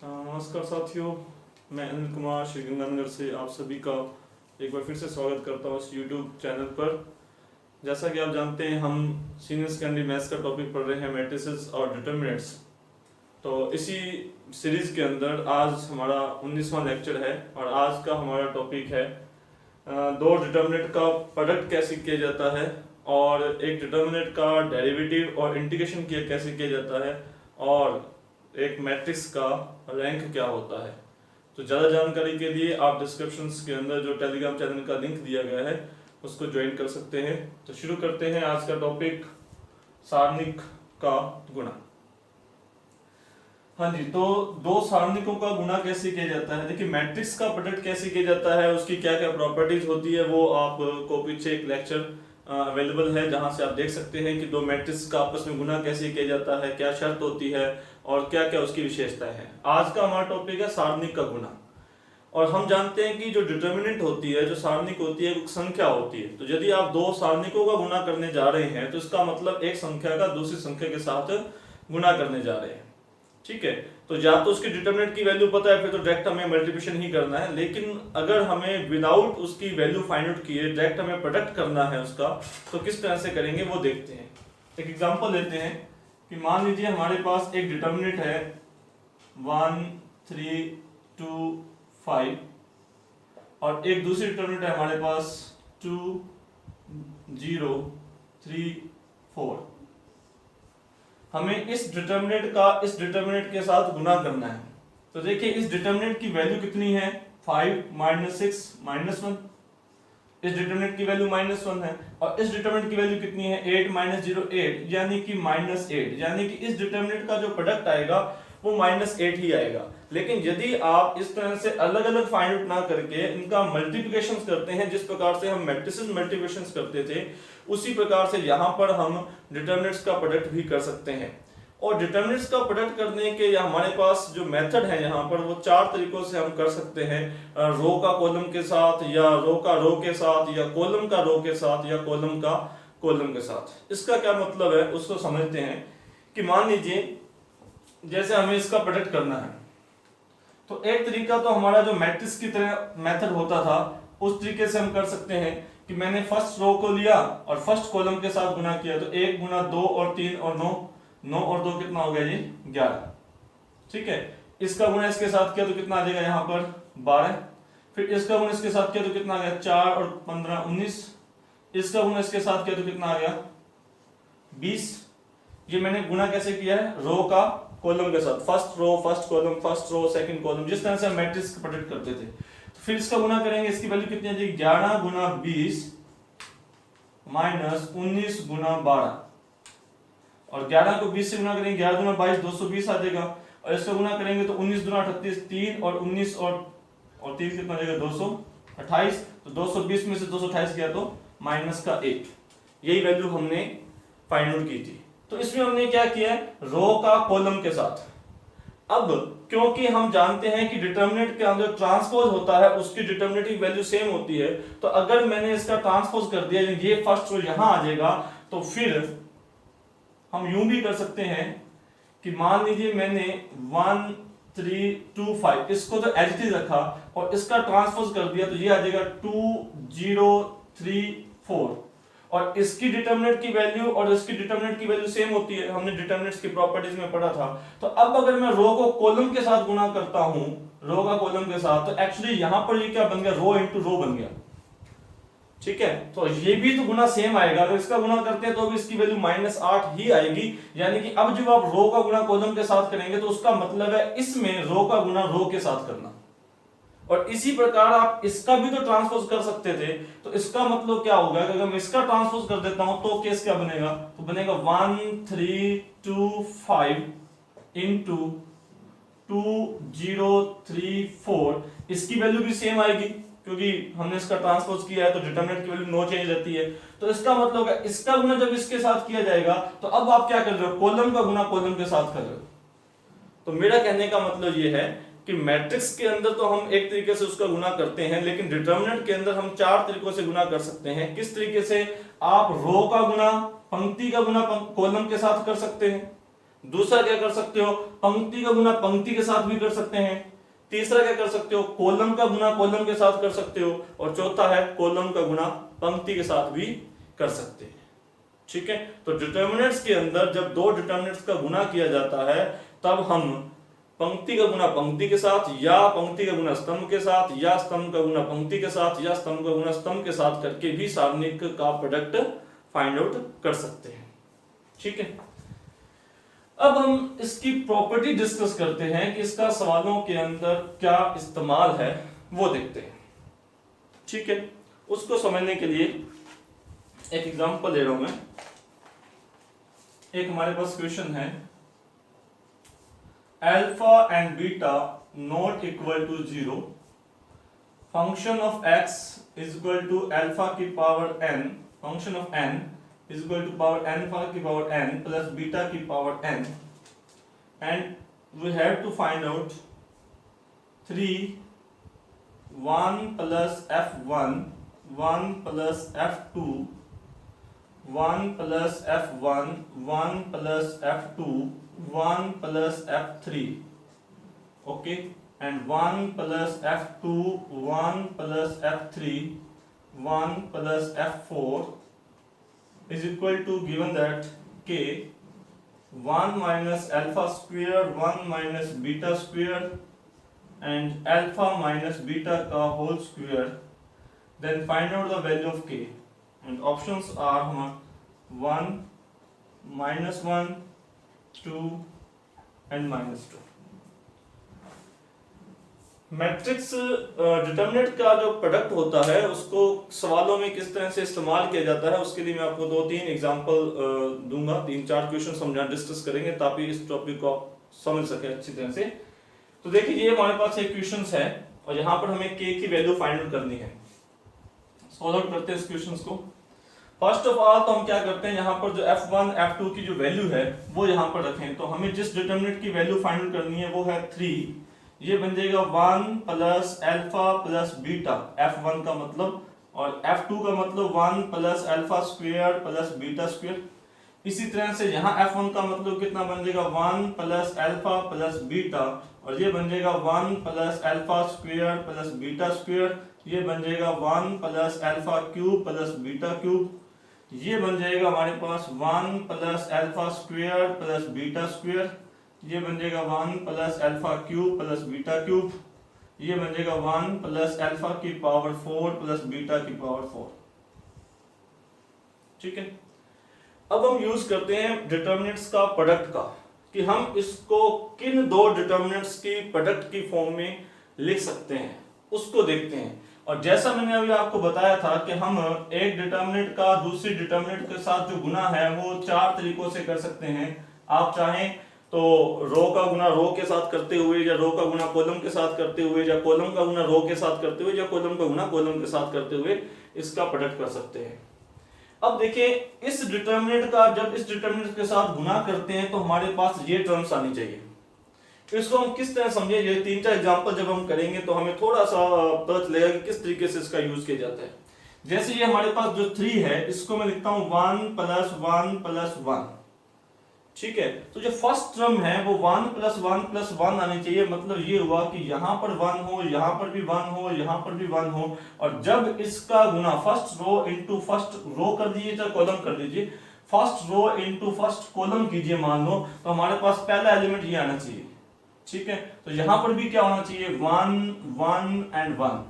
नमस्कार साथियों, मैं अनिल कुमार श्रीगंगानगर से आप सभी का एक बार फिर से स्वागत करता हूँ इस यूट्यूब चैनल पर। जैसा कि आप जानते हैं, हम सीनियर सेकेंडरी मैथ्स का टॉपिक पढ़ रहे हैं, मैट्रिसेस और डिटर्मिनेंट्स। तो इसी सीरीज के अंदर आज हमारा 19वां लेक्चर है और आज का हमारा टॉपिक है दो डिटर्मिनेंट का प्रोडक्ट कैसे किया जाता है और एक डिटर्मिनेंट का डेरिवेटिव और इंटीग्रेशन कैसे किया जाता है और एक मैट्रिक्स का रैंक क्या होता है। तो ज़्यादा जानकारी के लिए आप डिस्क्रिप्शन के अंदर जो टेलीग्राम चैनल का लिंक दिया गया है उसको ज्वाइन कर सकते हैं। तो शुरू करते हैं आज का टॉपिक, सारणिक का गुणा। हाँ जी, तो दो सारणिकों का गुणा कैसे किया जाता है। देखिए, मैट्रिक्स का प्रोडक्ट कैसे किया जाता है, उसकी क्या क्या प्रॉपर्टीज होती है, वो आपको पीछे एक लेक्चर अवेलेबल है जहां से आप देख सकते हैं कि दो मैट्रिक्स का आपस में गुणा कैसे किया जाता है, क्या शर्त होती है और क्या क्या उसकी विशेषताएं हैं। आज का हमारा टॉपिक है सारणिक का गुणा। और हम जानते हैं कि जो डिटर्मिनेंट होती है, जो सारणिक होती है, वो संख्या होती है। तो यदि आप दो सारणिकों का गुणा करने जा रहे हैं तो इसका मतलब एक संख्या का दूसरी संख्या के साथ गुणा करने जा रहे हैं। ठीक है, तो या तो उसकी डिटर्मिनेंट की वैल्यू पता है, फिर तो डायरेक्ट हमें मल्टीप्लिकेशन ही करना है। लेकिन अगर हमें विदाउट उसकी वैल्यू फाइंड आउट किए डायरेक्ट हमें प्रोडक्ट करना है उसका, तो किस तरह से करेंगे वो देखते हैं। एक एग्जांपल लेते हैं कि मान लीजिए हमारे पास एक डिटर्मिनेंट है 1 3 2 5 और एक दूसरी डिटर्मिनेंट है हमारे पास 2 0 3 4। हमें इस डिटर्मिनेंट के साथ गुणा करना है। तो देखिए, इस डिटर्मिनेंट की वैल्यू कितनी है, 5 6 -1। इस डिटर्मिनेंट की वैल्यू -1 है और इस डिटर्मिनेंट की वैल्यू कितनी है, 8 0 8, यानी कि -8। यानी कि इस डिटर्मिनेंट का जो प्रोडक्ट आएगा वो -8 ही आएगा। लेकिन यदि आप इस तरह से अलग अलग फाइंड आउट ना करके इनका मल्टीप्लिकेशन करते हैं, जिस प्रकार से हम मैट्रिसेस मल्टीप्लिकेशन करते थे, उसी प्रकार से यहाँ पर हम डिटर्मिनेंट्स का प्रोडक्ट भी कर सकते हैं। और डिटर्मिनेंट्स का प्रोडक्ट करने के या हमारे पास जो मेथड है यहाँ पर, वो 4 तरीकों से हम कर सकते हैं। रो का कॉलम के साथ, या रो का रो के साथ, या कॉलम का रो के साथ, या कॉलम का कॉलम के साथ। इसका क्या मतलब है उसको समझते हैं। कि मान लीजिए जैसे हमें इसका प्रोडक्ट करना है, तो एक तरीका तो हमारा जो मैट्रिक्स की तरह मेथड होता था उस तरीके से हम कर सकते हैं कि मैंने फर्स्ट रो को लिया और फर्स्ट कॉलम के साथ गुणा किया। तो 1 गुना 2 और 3 और 9, 9 और 2 कितना हो गया जी, 11। ठीक है, इसका गुणा इसके साथ किया तो कितना आ जाएगा यहाँ पर 12। फिर इसका गुणा इसके साथ किया तो कितना आ गया 4 और 15 19। इसका गुणा इसके साथ किया तो कितना आ गया 20। ये मैंने गुणा कैसे किया है, रो का कॉलम के साथ, first row first column, first row second column, जिस तरह से हम मैट्रिक्स प्रोडक्ट करते थे। तो फिर इसका गुणा करेंगे, इसकी वैल्यू कितनी आ जाएगी, 11 गुना 20 माइनस 19 गुना 12। और 11 को 20 से गुणा करेंगे, 11 गुना 22 220 आ जाएगा। और इसका गुणा करेंगे तो 19 गुना 38, 3 और 19 और 3 कितना आ जाएगा 228। तो 220 में से 228 गया तो -1। यही वैल्यू हमने फाइंड आउट की थी। तो इसमें हमने क्या किया है, रो का कॉलम के साथ। अब क्योंकि हम जानते हैं कि डिटर्मिनेंट के अंदर ट्रांसपोज होता है, उसकी डिटर्मिनेंट की वैल्यू सेम होती है। तो अगर मैंने इसका ट्रांसपोज कर दिया, ये फर्स्ट रो यहां आ जाएगा, तो फिर हम यूं भी कर सकते हैं कि मान लीजिए मैंने 1 3 2 5 इसको तो एज इट इज रखा और इसका ट्रांसपोज कर दिया, तो ये आ जाएगा 2 0 3 4। और इसकी डिटर्मिनेंट की वैल्यू और इसकी डिटर्मिनेंट की वैल्यू सेम होती है, हमने डिटर्मिनेंट्स की प्रॉपर्टीज में पढ़ा था। तो अब अगर मैं रो को कॉलम के साथ गुणा करता हूं, रो का कॉलम के साथ, तो एक्चुअली यहां पर ये क्या बन गया, रो इनटू रो बन गया। ठीक है, तो ये भी तो गुना सेम आएगा। अगर इसका गुणा करते हैं तो भी इसकी वैल्यू -8 ही आएगी। यानी कि अब जब आप रो का गुणा कॉलम के साथ करेंगे तो उसका मतलब है इसमें रो का गुणा रो के साथ करना। और इसी प्रकार आप इसका भी तो ट्रांसपोज कर सकते थे। तो इसका मतलब क्या होगा कि अगर मैं इसका ट्रांसपोज कर देता हूं तो केस क्या बनेगा, तो बनेगा 1 3 2 5 इंटू 2 0 3 4। इसकी वैल्यू भी सेम आएगी क्योंकि हमने इसका ट्रांसपोज किया है, तो डिटरमिनेंट की वैल्यू नो चेंज रहती है। तो इसका मतलब है इसका गुना जब इसके साथ किया जाएगा तो अब आप क्या कर रहे हो, कॉलम का गुना कॉलम के साथ कर रहे हो। तो मेरा कहने का मतलब ये है कि मैट्रिक्स के अंदर तो हम एक तरीके से उसका गुना करते हैं, लेकिन डिटर्मिनेंट के अंदर हम 4 तरीकों से गुना कर सकते हैं। किस तरीके से, आप रो का गुना पंक्ति का गुना कॉलम के साथ कर सकते हैं, दूसरा क्या कर सकते हो, पंक्ति का गुना पंक्ति के साथ भी कर सकते हैं। तीसरा क्या कर सकते हो, कॉलम का गुना कॉलम के साथ कर सकते हो। और चौथा है कॉलम का गुना पंक्ति के साथ भी कर सकते हैं। ठीक है, तो डिटर्मिनेंट्स के अंदर जब दो डिटर्मिनेंट्स का गुना किया जाता है तब हम पंक्ति का गुना पंक्ति के साथ, या पंक्ति का गुना स्तंभ के साथ, या स्तंभ का गुना पंक्ति के साथ, या स्तंभ का गुना स्तंभ के साथ करके भी सारणिक का प्रोडक्ट फाइंड आउट कर सकते हैं। ठीक है, अब हम इसकी प्रॉपर्टी डिस्कस करते हैं कि इसका सवालों के अंदर क्या इस्तेमाल है वो देखते हैं। ठीक है, उसको समझने के लिए एक एग्जांपल ले रहा हूं मैं। एक हमारे पास क्वेश्चन है, alpha and beta not equal to 0, function of x is equal to alpha की power n, function of n is equal to power alpha की पावर n प्लस बीटा की power n, and we have to find out 3 1 plus f1 1 plus f2 1 plus f1 1 plus f2 1 plus f3, okay, and 1 plus f2 1 plus f3 1 plus f4 is equal to given that k 1 minus alpha square 1 minus beta square and alpha minus beta का whole square, then find out the value of k, and options are 1 minus 1 2 and minus 2। Matrix determinant का जो product होता है उसको सवालों में किस तरह से इस्तेमाल किया जाता है उसके लिए मैं आपको 2-3 एग्जांपल दूंगा, 3-4 क्वेश्चन समझा डिस्कस करेंगे ताकि इस टॉपिक को आप समझ सके अच्छी तरह से। तो देखिए ये हमारे पास एक क्वेश्चन है और यहाँ पर हमें k की वैल्यू फाइंड आउट करनी है। सॉल्व आउट करते हैं इस क्वेश्चन को। फर्स्ट ऑफ ऑल तो हम क्या करते हैं, यहाँ पर जो f1 f2 की जो वैल्यू है वो यहाँ पर रखें। तो हमें जिस डिटरमिनेंट की वैल्यू फाइंड आउट करनी है वो है 3, ये बन जाएगा 1 plus alpha plus beta, f1 का मतलब, और f2 का मतलब 1 plus alpha square plus beta square. इसी तरह से यहाँ f1 का मतलब कितना बन जाएगा 1 प्लस अल्फा प्लस बीटा, और ये बन जाएगा 1 plus alpha square plus beta square, ये बन जाएगा 1 plus alpha cube plus beta cube, ये बन जाएगा हमारे पास 1 plus alpha square plus beta square, ये बन जाएगा 1 plus alpha cube plus beta cube, ये बन जाएगा 1 प्लस अल्फा की पावर 4 प्लस बीटा की पावर 4। ठीक है, अब हम यूज करते हैं डिटरमिनेंट्स का प्रोडक्ट का, कि हम इसको किन दो डिटरमिनेंट्स की प्रोडक्ट की फॉर्म में लिख सकते हैं उसको देखते हैं। और जैसा मैंने अभी आपको बताया था कि हम एक डिटरमिनेंट का दूसरी डिटरमिनेंट के साथ जो गुना है वो 4 तरीकों से कर सकते हैं। आप चाहें तो रो का गुना रो के साथ करते हुए, या रो का गुना कॉलम के साथ करते हुए, या कॉलम का गुना रो के साथ करते हुए, या कॉलम का गुना कॉलम के साथ करते हुए इसका प्रोडक्ट कर सकते हैं। अब देखिए इस डिटरमिनेंट का जब इस डिटरमिनेंट के साथ गुना करते हैं तो हमारे पास ये टर्म्स आनी चाहिए। इसको हम किस तरह समझे, ये 3-4 एग्जांपल जब हम करेंगे तो हमें थोड़ा सा पता चलेगा कि किस तरीके से इसका यूज किया जाता है। जैसे ये हमारे पास जो 3 है इसको मैं लिखता हूं 1 प्लस 1 प्लस 1। ठीक है, तो जो फर्स्ट टर्म है वो 1 प्लस 1 प्लस 1 आनी चाहिए। मतलब ये हुआ कि यहां पर 1 हो, यहां पर भी 1 हो, यहां पर भी 1 हो, और जब इसका गुना first row into first row कर दीजिए, चाहे कॉलम कर दीजिए, first row into first column कीजिए मान लो, तो हमारे पास पहला एलिमेंट ये आना चाहिए। ठीक है, तो यहां पर भी क्या होना चाहिए 1 1 एंड 1।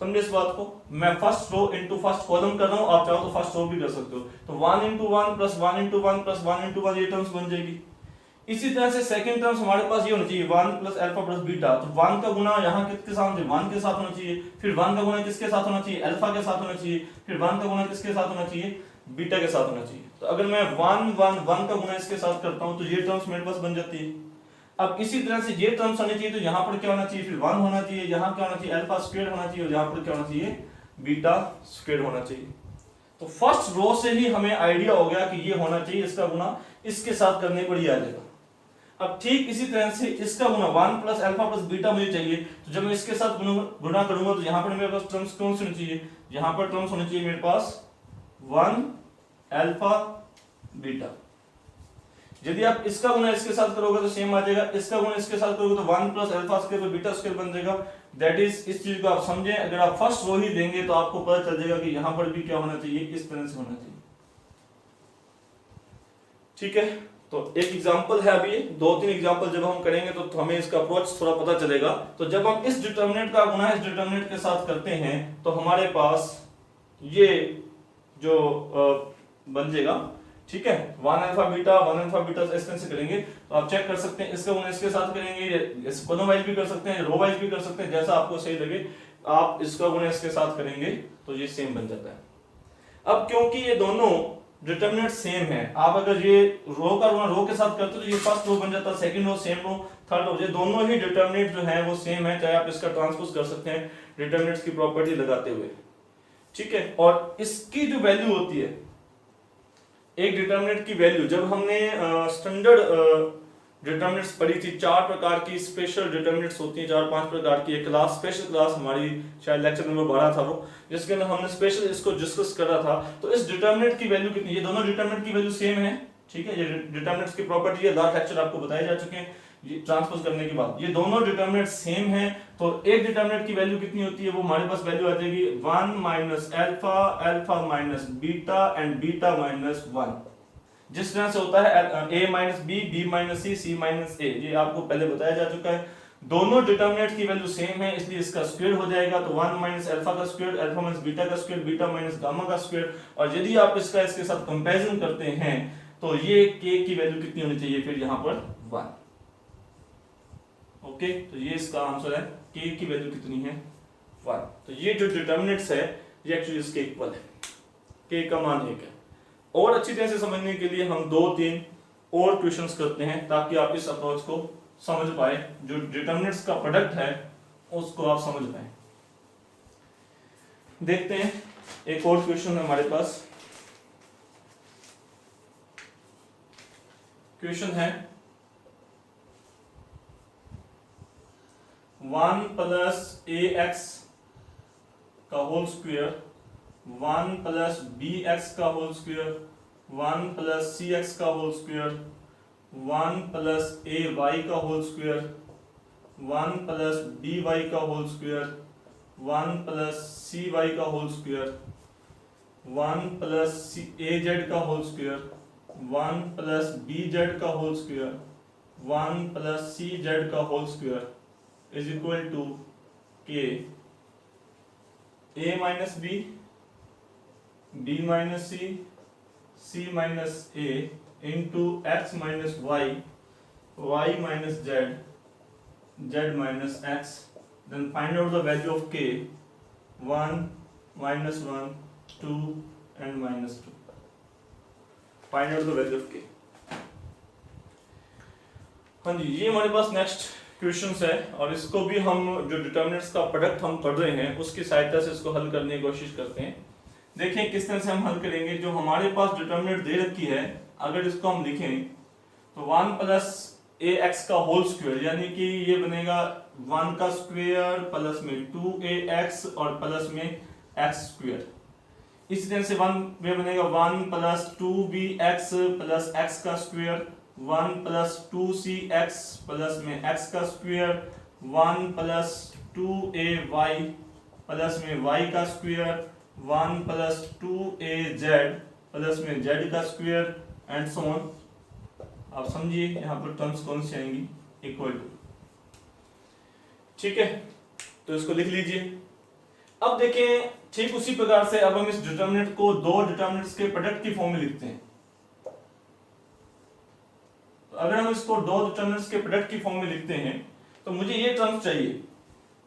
समझे इस बात को, मैं first row into first column कर रहा हूं, आप चाहो तो फर्स्ट रो भी कर सकते हो। तो 1 into 1 plus 1 into 1 plus 1 into 1 ये टर्म्स बन जाएगी। इसी तरह से सेकंड टर्म्स हमारे पास ये होना चाहिए 1 प्लस अल्फा प्लस बीटा। तो 1 का गुना यहाँ किसके साथ होना चाहिए, 1 के साथ होना चाहिए, फिर 1 का गुना किसके साथ होना चाहिए, अल्फा के साथ होना चाहिए, फिर 1 का गुना किसके साथ होना चाहिए, बीटा के साथ होना चाहिए। तो अगर मैं 1 1 1 का गुना इसके साथ करता हूं तो ये टर्म्स मेरे पास बन जाती है। अब इसी तरह से ये टर्म्स होने चाहिए, तो यहाँ पर क्या होना चाहिए, फिर 1 होना चाहिए, यहाँ क्या होना चाहिए, अल्फा स्क्वायर होना चाहिए, और यहाँ पर क्या होना चाहिए, बीटा स्क्वायर होना चाहिए। तो फर्स्ट रो से ही हमें आइडिया हो गया कि ये होना चाहिए, इसका गुना इसके साथ करने पर ही आ जाएगा। अब ठीक इसी तरह से इसका गुना 1 प्लस अल्फा प्लस बीटा मुझे चाहिए, तो जब मैं इसके साथ गुना करूंगा तो यहाँ पर मेरे पास टर्म्स कौन सी होनी चाहिए, यहाँ पर टर्म्स होनी चाहिए मेरे पास 1 अल्फा बीटा। यदि आप इसका गुना इसके साथ करोगे तो सेम आ जाएगा, इसका गुना इसके साथ करोगे तो 1 प्लस अल्फा स्क्वायर पर बीटा स्क्वायर बन जाएगा। दैट इज, इस चीज को आप समझें, अगर आप फर्स्ट रो ही देंगे तो आपको पता चल जाएगा कि यहां पर भी क्या होना चाहिए, इस तरह से होना चाहिए। ठीक है, तो एक एग्जांपल है, अभी 2-3 एग्जांपल जब हम करेंगे तो हमें इसका अप्रोच थोड़ा पता चलेगा। तो जब हम इस डिटरमिनेंट का गुना इस डिटरमिनेंट के साथ करते हैं तो हमारे पास ये जो बन जाएगा, ठीक है, 1 अल्फा बीटा इस तरह से करेंगे। तो आप चेक कर सकते हैं, इसका गुना इसके साथ करेंगे, कॉलम वाइज भी कर सकते हैं, रो वाइज भी कर सकते हैं, जैसा आपको सही लगे। आप इसका गुना इसके साथ करेंगे तो ये सेम बन जाता है। अब क्योंकि ये दोनों डिटरमिनेंट सेम है, आप अगर ये रो का गुना रो के साथ करते हो तो ये फर्स्ट रो बन जाता है, second row same row, third row, ये दोनों ही डिटरमिनेंट जो है वो सेम है, चाहे आप इसका ट्रांसपोज कर सकते हैं डिटरमिनेंट्स की प्रॉपर्टी लगाते हुए। ठीक है, और इसकी जो वैल्यू होती है, एक डिटरमिनेंट की वैल्यू, जब हमने स्टैंडर्ड डिटरमिनेंट्स पढ़ी थी, 4 प्रकार की स्पेशल डिटरमिनेंट्स होती हैं, 4-5 प्रकार की। एक क्लास, स्पेशल क्लास हमारी शायद लेक्चर नंबर 12 था वो, जिसके अंदर हमने स्पेशल इसको डिस्कस करा था। तो इस डिटरमिनेंट की वैल्यू कितनी, ये दोनों डिटरमिनेंट की वैल्यू सेम है। ठीक है, ये डिटरमिनेंट्स की प्रॉपर्टी है, लास्ट लेक्चर आपको बताए जा चुके हैं ये ट्रांसपोज करने के बाद। ये दोनों डिटरमिनेंट सेम है, तो एक डिटरमिनेंट की वैल्यू कितनी होती है, वो हमारे पास वैल्यू आ जाएगी 1 minus alpha, alpha minus beta and beta minus 1। जिस तरह से होता है a minus B, B minus C minus A, ये आपको पहले बताया जा चुका है। दोनों डिटरमिनेंट की वैल्यू सेम है, इसलिए इसका स्क्वायर हो जाएगा। तो 1 माइनस अल्फा का स्क्वायर, अल्फा माइनस बीटा का स्क्वायर, बीटा माइनस गामा का स्क्वायर। और यदि आप इसका इसके साथ कंपैरिजन करते हैं तो ये k की वैल्यू कितनी होनी चाहिए, फिर यहाँ पर 1। ओके, तो ये इसका आंसर है, k की वैल्यू कितनी है, 1। तो ये जो डिटरमिनेंट्स है ये एक्चुअली इसके इक्वल है, k का मान 1 है। और अच्छी तरह से समझने के लिए हम 2-3 और क्वेश्चंस करते हैं ताकि आप इस अप्रोच को समझ पाए, जो डिटरमिनेंट्स का प्रोडक्ट है उसको आप समझ पाए। देखते हैं, एक और क्वेश्चन है हमारे पास। क्वेश्चन है 1 प्लस ax का होल स्क्वायर, 1 प्लस bx का होल स्क्वायर, 1 प्लस cx का होल स्क्वायर, 1 प्लस ay का होल स्क्वायर, 1 प्लस by का होल स्क्वायर, 1 प्लस cy का होल स्क्वायर, 1 प्लस az का होल स्क्वायर, 1 प्लस bz का whole square, 1 plus cz का whole square is equal to k a minus b, b minus c, c minus a into x minus y, y minus z, z minus x। Then find out the value of k, 1, minus 1, 2 and minus 2। Find out the value of k। हाँ जी, ये हमारे पास next questions है, और इसको भी हम जो determinants का प्रोडक्ट हम पढ़ रहे हैं उसकी सहायता से इसको हल करने की कोशिश करते हैं। देखिए किस तरह से हम हल करेंगे। जो हमारे पास डिटरमिनेंट दे रखी है, अगर इसको हम लिखें तो 1 प्लस ax का होल स्क्वायर, यानी कि ये बनेगा 1 का स्क्वायर प्लस में 2ax और प्लस में x स्क्वायर। इसी तरह से 1 में बनेगा 1 प्लस 2bx प्लस x का स्क्वायर, 1 प्लस 2cx प्लस में x का स्क्वायर, 1 प्लस 2ay प्लस में y का स्क्वायर, 1 प्लस 2az प्लस में z का स्क्वायर एंड सो ऑन। आप समझिए यहाँ पर टर्म्स कौन सी आएंगी, इक्वल टू। ठीक है, तो इसको लिख लीजिए। अब देखें, ठीक उसी प्रकार से अब हम इस डिटरमिनेंट को दो डिटरमिनेंट्स के प्रोडक्ट की फॉर्म में लिखते हैं। अगर हम इसको दो डिटरमिनेंट्स के प्रोडक्ट की फॉर्म में लिखते हैं तो मुझे ये टर्म्स चाहिए।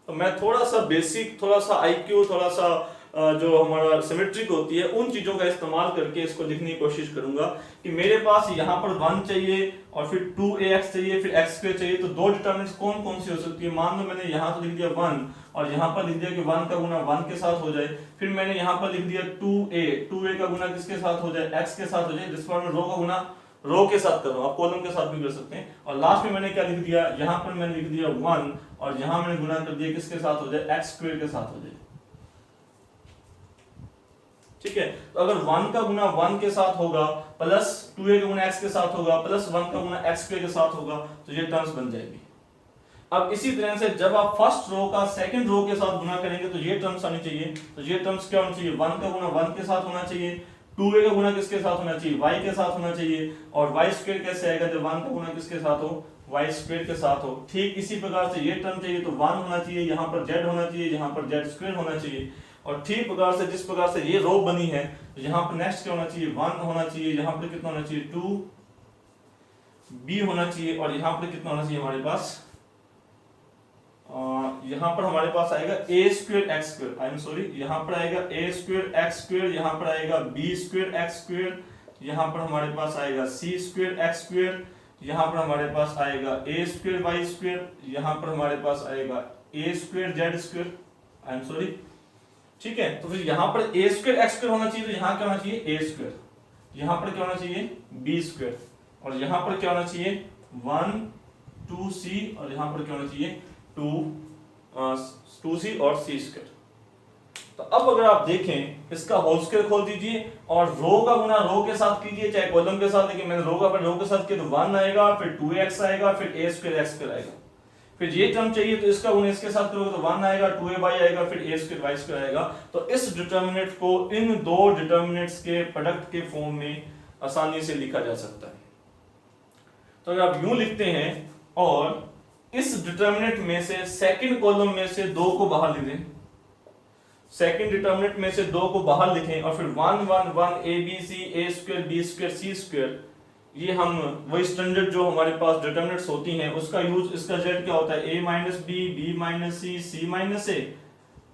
तो मैं थोड़ा सा बेसिक, थोड़ा सा आईक्यू, थोड़ा सा जो हमारा सिमेट्रिक होती है उन चीजों का इस्तेमाल करके इसको लिखने की कोशिश करूंगा कि मेरे पास यहाँ पर 1 चाहिए और फिर 2ax चाहिए, फिर x स्क्वायर चाहिए। तो दो डिटरमिनेंट्स कौन कौन सी हो सकती है। मान लो मैंने यहाँ तो लिख दिया 1 और यहाँ पर लिख दिया कि 1 का गुना 1 के साथ हो जाए। फिर मैंने यहाँ पर लिख दिया 2a का गुना किसके साथ हो जाए, x के साथ हो जाए। जिस पर मैं रो का गुना रो के साथ कर रहा हूं, आप कॉलम के साथ भी कर सकते हैं। और लास्ट में मैंने क्या लिख दिया, यहाँ पर मैंने लिख दिया 1 और यहाँ मैंने गुना कर दिया किसके साथ हो जाए, x स्क्वायर के साथ हो जाए। ठीक है। तो अगर 1 का गुना 1 के साथ होगा प्लस 2a का गुना x के साथ होगा प्लस 1 का गुना x के साथ होगा तो ये टर्म्स बन जाएगी। अब इसी तरह से जब आप फर्स्ट रो का सेकंड रो के साथ गुना करेंगे तो ये टर्म्स आनी चाहिए। तो ये टर्म्स क्या होनी चाहिए, 1 का गुना 1 के साथ होना चाहिए, 2a का गुना किसके साथ होना चाहिए, y के साथ होना चाहिए, और y स्क्वायर कैसे आएगा जब 1 का गुना किसके साथ हो, y स्क्वायर के साथ हो। ठीक इसी प्रकार से ये टर्म चाहिए तो 1 होना चाहिए, यहाँ पर z होना चाहिए, यहाँ पर z स्क्वायर होना चाहिए। और ठीक प्रकार से जिस प्रकार से ये रो बनी है तो यहाँ पर नेक्स्ट क्या होना चाहिए, 1 होना चाहिए, यहाँ पर कितना होना चाहिए 2b होना चाहिए, और यहाँ पर कितना होना चाहिए हमारे पास, यहाँ पर हमारे पास आएगा a square x square, I am sorry, यहाँ पर आएगा a स्क्वायर एक्स स्क्वायर, यहाँ पर आएगा b स्क्वायर एक्स स्क्वायर, यहाँ पर हमारे पास आएगा c स्क्वायर एक्स स्क्वायर, यहाँ पर हमारे पास आएगा a स्क्वायर वाई स्क्वायर, यहाँ पर हमारे पास आएगा a square Z square, I am sorry. ठीक है, तो फिर यहाँ पर a स्क्वायर एक्स स्क्वायर होना चाहिए, तो यहाँ क्या होना चाहिए a स्क्वायर, यहाँ पर क्या होना चाहिए b स्क्वायर, और यहाँ पर क्या होना चाहिए 1 2c, और यहाँ पर क्या होना चाहिए 2c और c स्क्वायर। तो अब अगर आप देखें इसका होल स्क्वायर खोल दीजिए और रो का गुना रो के साथ कीजिए चाहे कॉलम के साथ, लेकिन मैंने रो का रो के साथ किया तो 1 आएगा, फिर 2x आएगा, फिर a स्क्वायर एक्स स्क्वायर आएगा। फिर ये टर्म चाहिए तो इसका गुना इसके साथ करोगे तो 1 आएगा, 2a आएगा, फिर a स्क्वायर वाई स्क्वायर आएगा। तो इस डिटर्मिनेंट को इन दो डिटर्मिनेंट्स के प्रोडक्ट के फॉर्म में आसानी से लिखा जा सकता है। तो अगर आप यूं लिखते हैं और इस डिटर्मिनेंट में से सेकंड कॉलम में से 2 को बाहर लिख दें, सेकंड डिटर्मिनेंट में से 2 को बाहर लिखें, और फिर 1 1 1 a b c a square b square c square, ये हम वही स्टैंडर्ड जो हमारे पास डिटर्मिनेंट्स होती हैं उसका यूज, इसका z क्या होता है a minus b b minus c c minus a,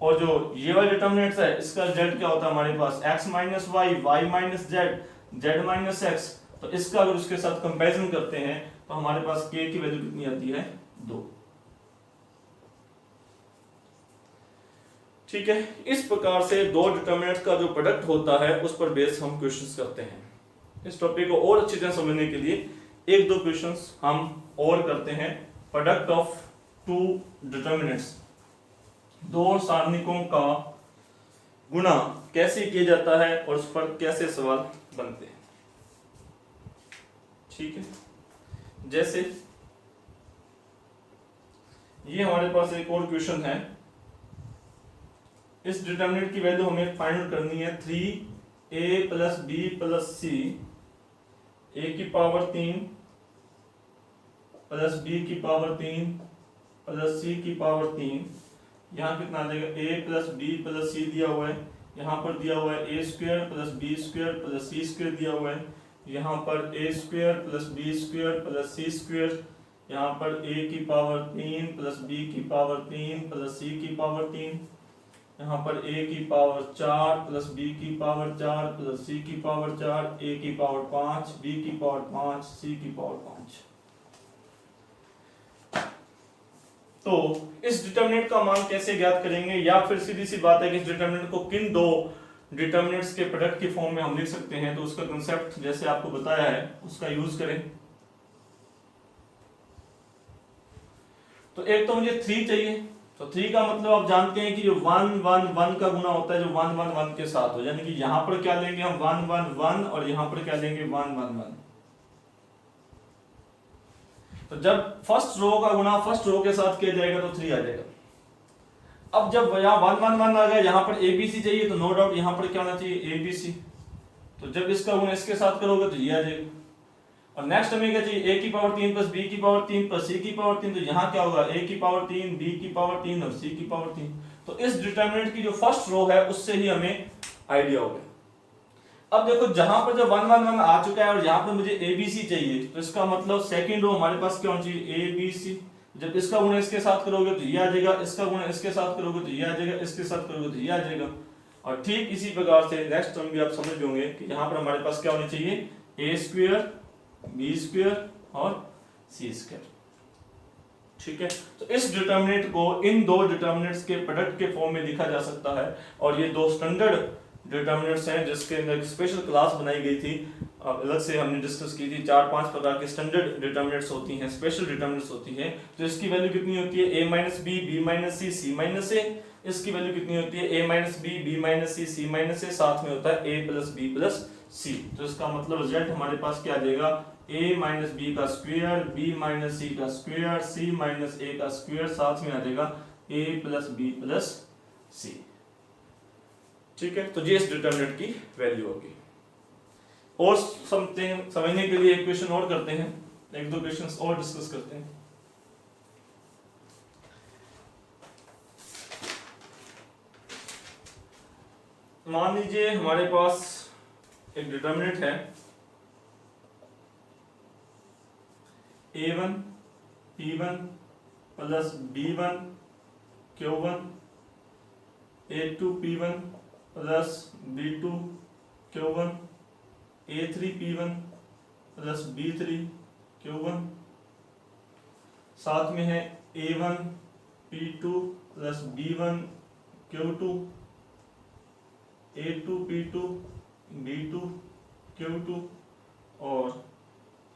और जो ये वाला डिटर्मिनेंट्स है इसका z क्या होता है हमारे पास x minus y y minus z z minus x। तो इसका अगर उसके साथ कंपैरिजन करते हैं तो हमारे पास k की वैल्यू कितनी आती है 2। ठीक है, इस प्रकार से दो डिटर्मिनेंट्स का जो प्रोडक्ट होता है उस पर बेस हम क्वेश्चंस करते हैं। इस टॉपिक को और अच्छी तरह समझने के लिए एक दो क्वेश्चंस हम और करते हैं। प्रोडक्ट ऑफ टू डिटर्मिनेंट्स, दो सारणिकों का गुणा कैसे किया जाता है और उस पर कैसे सवाल बनते हैं। ठीक है, जैसे ये हमारे पास एक और क्वेश्चन है, इस डिटर्मिनेंट की वैल्यू हमें फाइंड आउट करनी है 3a plus b plus c a की पावर 3 प्लस b की पावर 3 प्लस c की पावर 3। यहाँ कितना आ जाएगा a plus b plus c दिया हुआ है, यहाँ पर दिया हुआ है a square plus b square plus c square दिया हुआ है, यहाँ पर a square plus b square plus c square, यहाँ पर a की पावर 3 प्लस b की पावर 3 प्लस c की पावर 3, यहाँ पर a की पावर 4 प्लस b की पावर 4 प्लस c की पावर 4, a की पावर 5 b की पावर 5 c की पावर 5। तो इस डिटर्मिनेंट का मान कैसे ज्ञात करेंगे, या फिर सीधी सी बात है कि इस डिटर्मिनेंट को किन दो डिटर्मिनेंट्स के प्रोडक्ट की फॉर्म में हम लिख सकते हैं, तो उसका कंसेप्ट जैसे आपको बताया है उसका यूज करें। तो एक तो मुझे 3 चाहिए, तो 3 का मतलब आप जानते हैं कि जो 1 1 1 का गुना होता है जो 1 1 1 के साथ हो, यानी कि यहां पर क्या लेंगे हम 1 1 1 और यहां पर क्या लेंगे 1 1 1। तो जब फर्स्ट रो का गुना फर्स्ट रो के साथ किया जाएगा तो 3 आ जाएगा। अब जब यहाँ 1 1 1 आ गया, यहाँ पर ABC चाहिए तो नो डाउट यहाँ पर क्या होना चाहिए ABC। तो जब इसका गुना इसके साथ करोगे तो ये आ जाएगा। और नेक्स्ट हमें क्या चाहिए a की पावर 3 प्लस b की पावर 3 प्लस c की पावर 3, तो यहाँ क्या होगा a की पावर 3 b की पावर 3 और c की पावर 3। तो इस डिटर्मिनेंट की जो फर्स्ट रो है उससे ही हमें आइडिया हो गया। अब देखो जहां पर जब 1 1 1 आ चुका है और यहाँ पर मुझे ABC चाहिए, तो इसका मतलब सेकंड रो हमारे पास क्या होना चाहिए ABC। जब इसका गुणा इसके साथ करोगे तो ये आ जाएगा, इसका गुणा इसके साथ करोगे तो ये आ जाएगा, इसके साथ करोगे तो ये आ जाएगा। और ठीक इसी प्रकार से नेक्स्ट टर्म भी आप समझ होंगे कि यहाँ पर हमारे पास क्या होना चाहिए a स्क्वायर b स्क्वायर और c स्क्वायर। ठीक है, तो इस डिटर्मिनेंट को इन दो डिटर्मिनेंट्स के प्रोडक्ट के फॉर्म में लिखा जा सकता है। और ये दो स्टैंडर्ड डिटर्मिनेंट्स हैं जिसके अंदर एक स्पेशल क्लास बनाई गई थी, अलग से हमने डिस्कस की थी। 4-5 प्रकार के स्टैंडर्ड डिटर्मिनेंट्स होती हैं, स्पेशल डिटर्मिनेंट्स होती हैं। तो इसकी वैल्यू कितनी होती है a minus b b minus c c minus a। इसकी वैल्यू कितनी होती है, a minus B, B minus C, C minus A, साथ में होता है a plus B plus C. तो इसका मतलब रिजल्ट हमारे पास क्या आ जाएगा, a माइनस बी का स्क्वायर, b माइनस सी का स्क्वायर, c माइनस ए का स्क्वायर, साथ में आ जाएगा a प्लस बी प्लस सी। ठीक है, तो ये इस डिटरमिनेंट की वैल्यू होगी। और समथिंग समझने के लिए एक क्वेश्चन और करते हैं, एक दो क्वेश्चंस और डिस्कस करते हैं। मान लीजिए हमारे पास एक डिटरमिनेंट है a1 p1 plus b1 q1, a2 p1 plus b2 q1, a3 p1 plus b3 q1, साथ में है a1 p2 plus b1 q2, a2 p2 b2 q2 और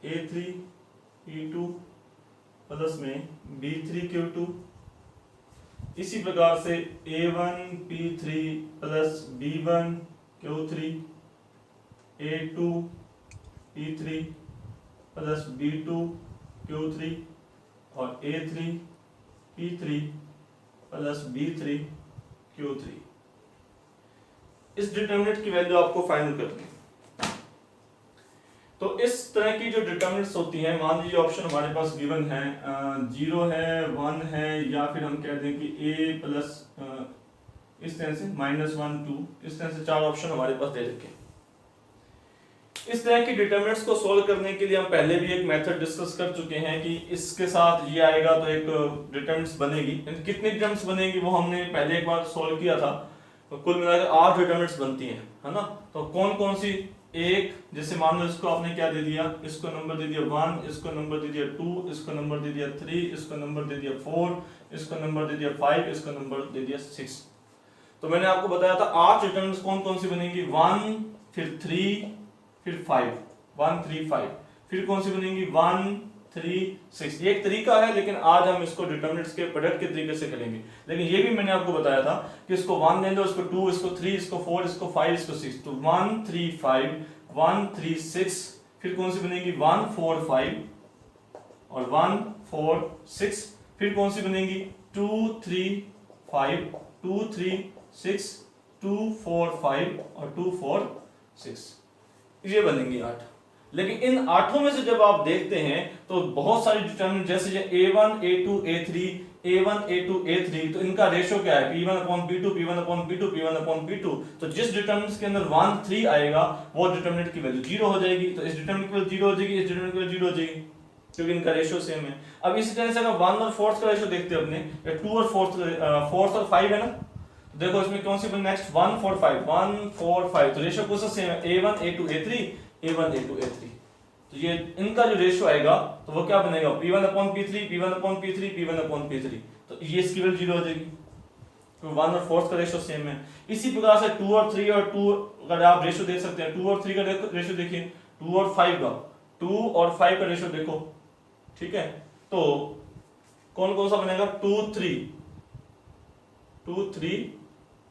a3 p2 प्लस में b3 q2। इसी प्रकार से a1 p3 plus b1 q3, a2 p3 plus b2 q3 और a3 p3 plus b3 q3। इस डिटरमिनेंट की वैल्यू आपको find करनी है। तो इस तरह की जो डिटरमिनेंट्स होती हैं, मान लीजिए ऑप्शन हमारे पास गिवन है, 0 है, 1 है, या फिर हम कह दें कि a प्लस इस तरह से -1 2, इस तरह से 4 ऑप्शन हमारे पास दे रखे हैं। इस तरह की डिटरमिनेंट्स को सॉल्व करने के लिए हम पहले भी एक मेथड डिस्कस कर चुके हैं कि इसके साथ ये आएगा तो एक डिटरमिनेंट्स बनेगी। कितनी डिटरमिनेंट्स बनेगी वो हमने पहले एक बार सॉल्व किया था। तो कुल मिलाकर 8 डिटरमिनेंट्स बनती हैं, है ना। तो कौन कौन सी, एक जैसे मान लो इसको आपने क्या दे दिया, इसको नंबर दे दिया 1, इसको नंबर दे दिया 2, इसको नंबर दे दिया 3, इसको नंबर दे दिया 4, इसको नंबर दे दिया 5, इसको नंबर दे दिया 6। तो मैंने आपको बताया था 8 डिटरमिनेंट्स कौन कौन सी बनेंगी, 1 फिर 3 फिर 5, 1 3 5, फिर कौन सी बनेंगी 1 3 6। एक तरीका है, लेकिन आज हम इसको डिटरमिनेंट्स के प्रोडक्ट के तरीके से करेंगे। लेकिन ये भी मैंने आपको बताया था कि इसको 1 ले लो, इसको 2, इसको 3, इसको 4, इसको 5, इसको 6। तो 1 3 5, 1 3 6, फिर कौन सी बनेगी 1 4 5 और 1 4 6, फिर कौन सी बनेगी 2 3 5, 2 3 6, 2 4 5 और 2 4 6। ये बनेंगी 8। लेकिन इन 8 में से जब आप देखते हैं तो बहुत सारी डिटरमिनेंट, जैसे a1 a2 a3, a1 a2 a3, तो इनका रेशो क्या है, p1/p2 p1/p2 p1/p2। तो जिस डिटरमिनेंट के अंदर 1 3 आएगा वो डिटरमिनेंट की वैल्यू 0 हो जाएगी। तो इस डिटरमिनेंट की वैल्यू 0 हो जाएगी, इस डिटरमिनेंट की वैल्यू 0 हो जाएगी, क्योंकि इनका रेशो सेम है। अब इसी तरह से अगर 1 और 4 का रेशो देखते हैं अपने, 2 और 4 और 5 है ना। देखो इसमें कौन सी बन, नेक्स्ट 1 4 5, 1 4 5, तो रेशो कौन सा सेम है, a1 a2 a3, a1 a2 a3। तो ये इनका जो रेशो आएगा तो वो क्या बनेगा, p1/p3 p1/p3 p1/p3। तो ये इसकी वैल्यू 0 हो जाएगी, तो 1 और 4 का रेशो सेम है। इसी प्रकार से 2 और 3 और 2 अगर आप रेशो देख सकते हैं, 2 और 3 का रेशो देखिए, 2 और 5 का, 2 और 5 का रेशो देखो, ठीक है। तो कौन कौन सा बनेगा, 2 3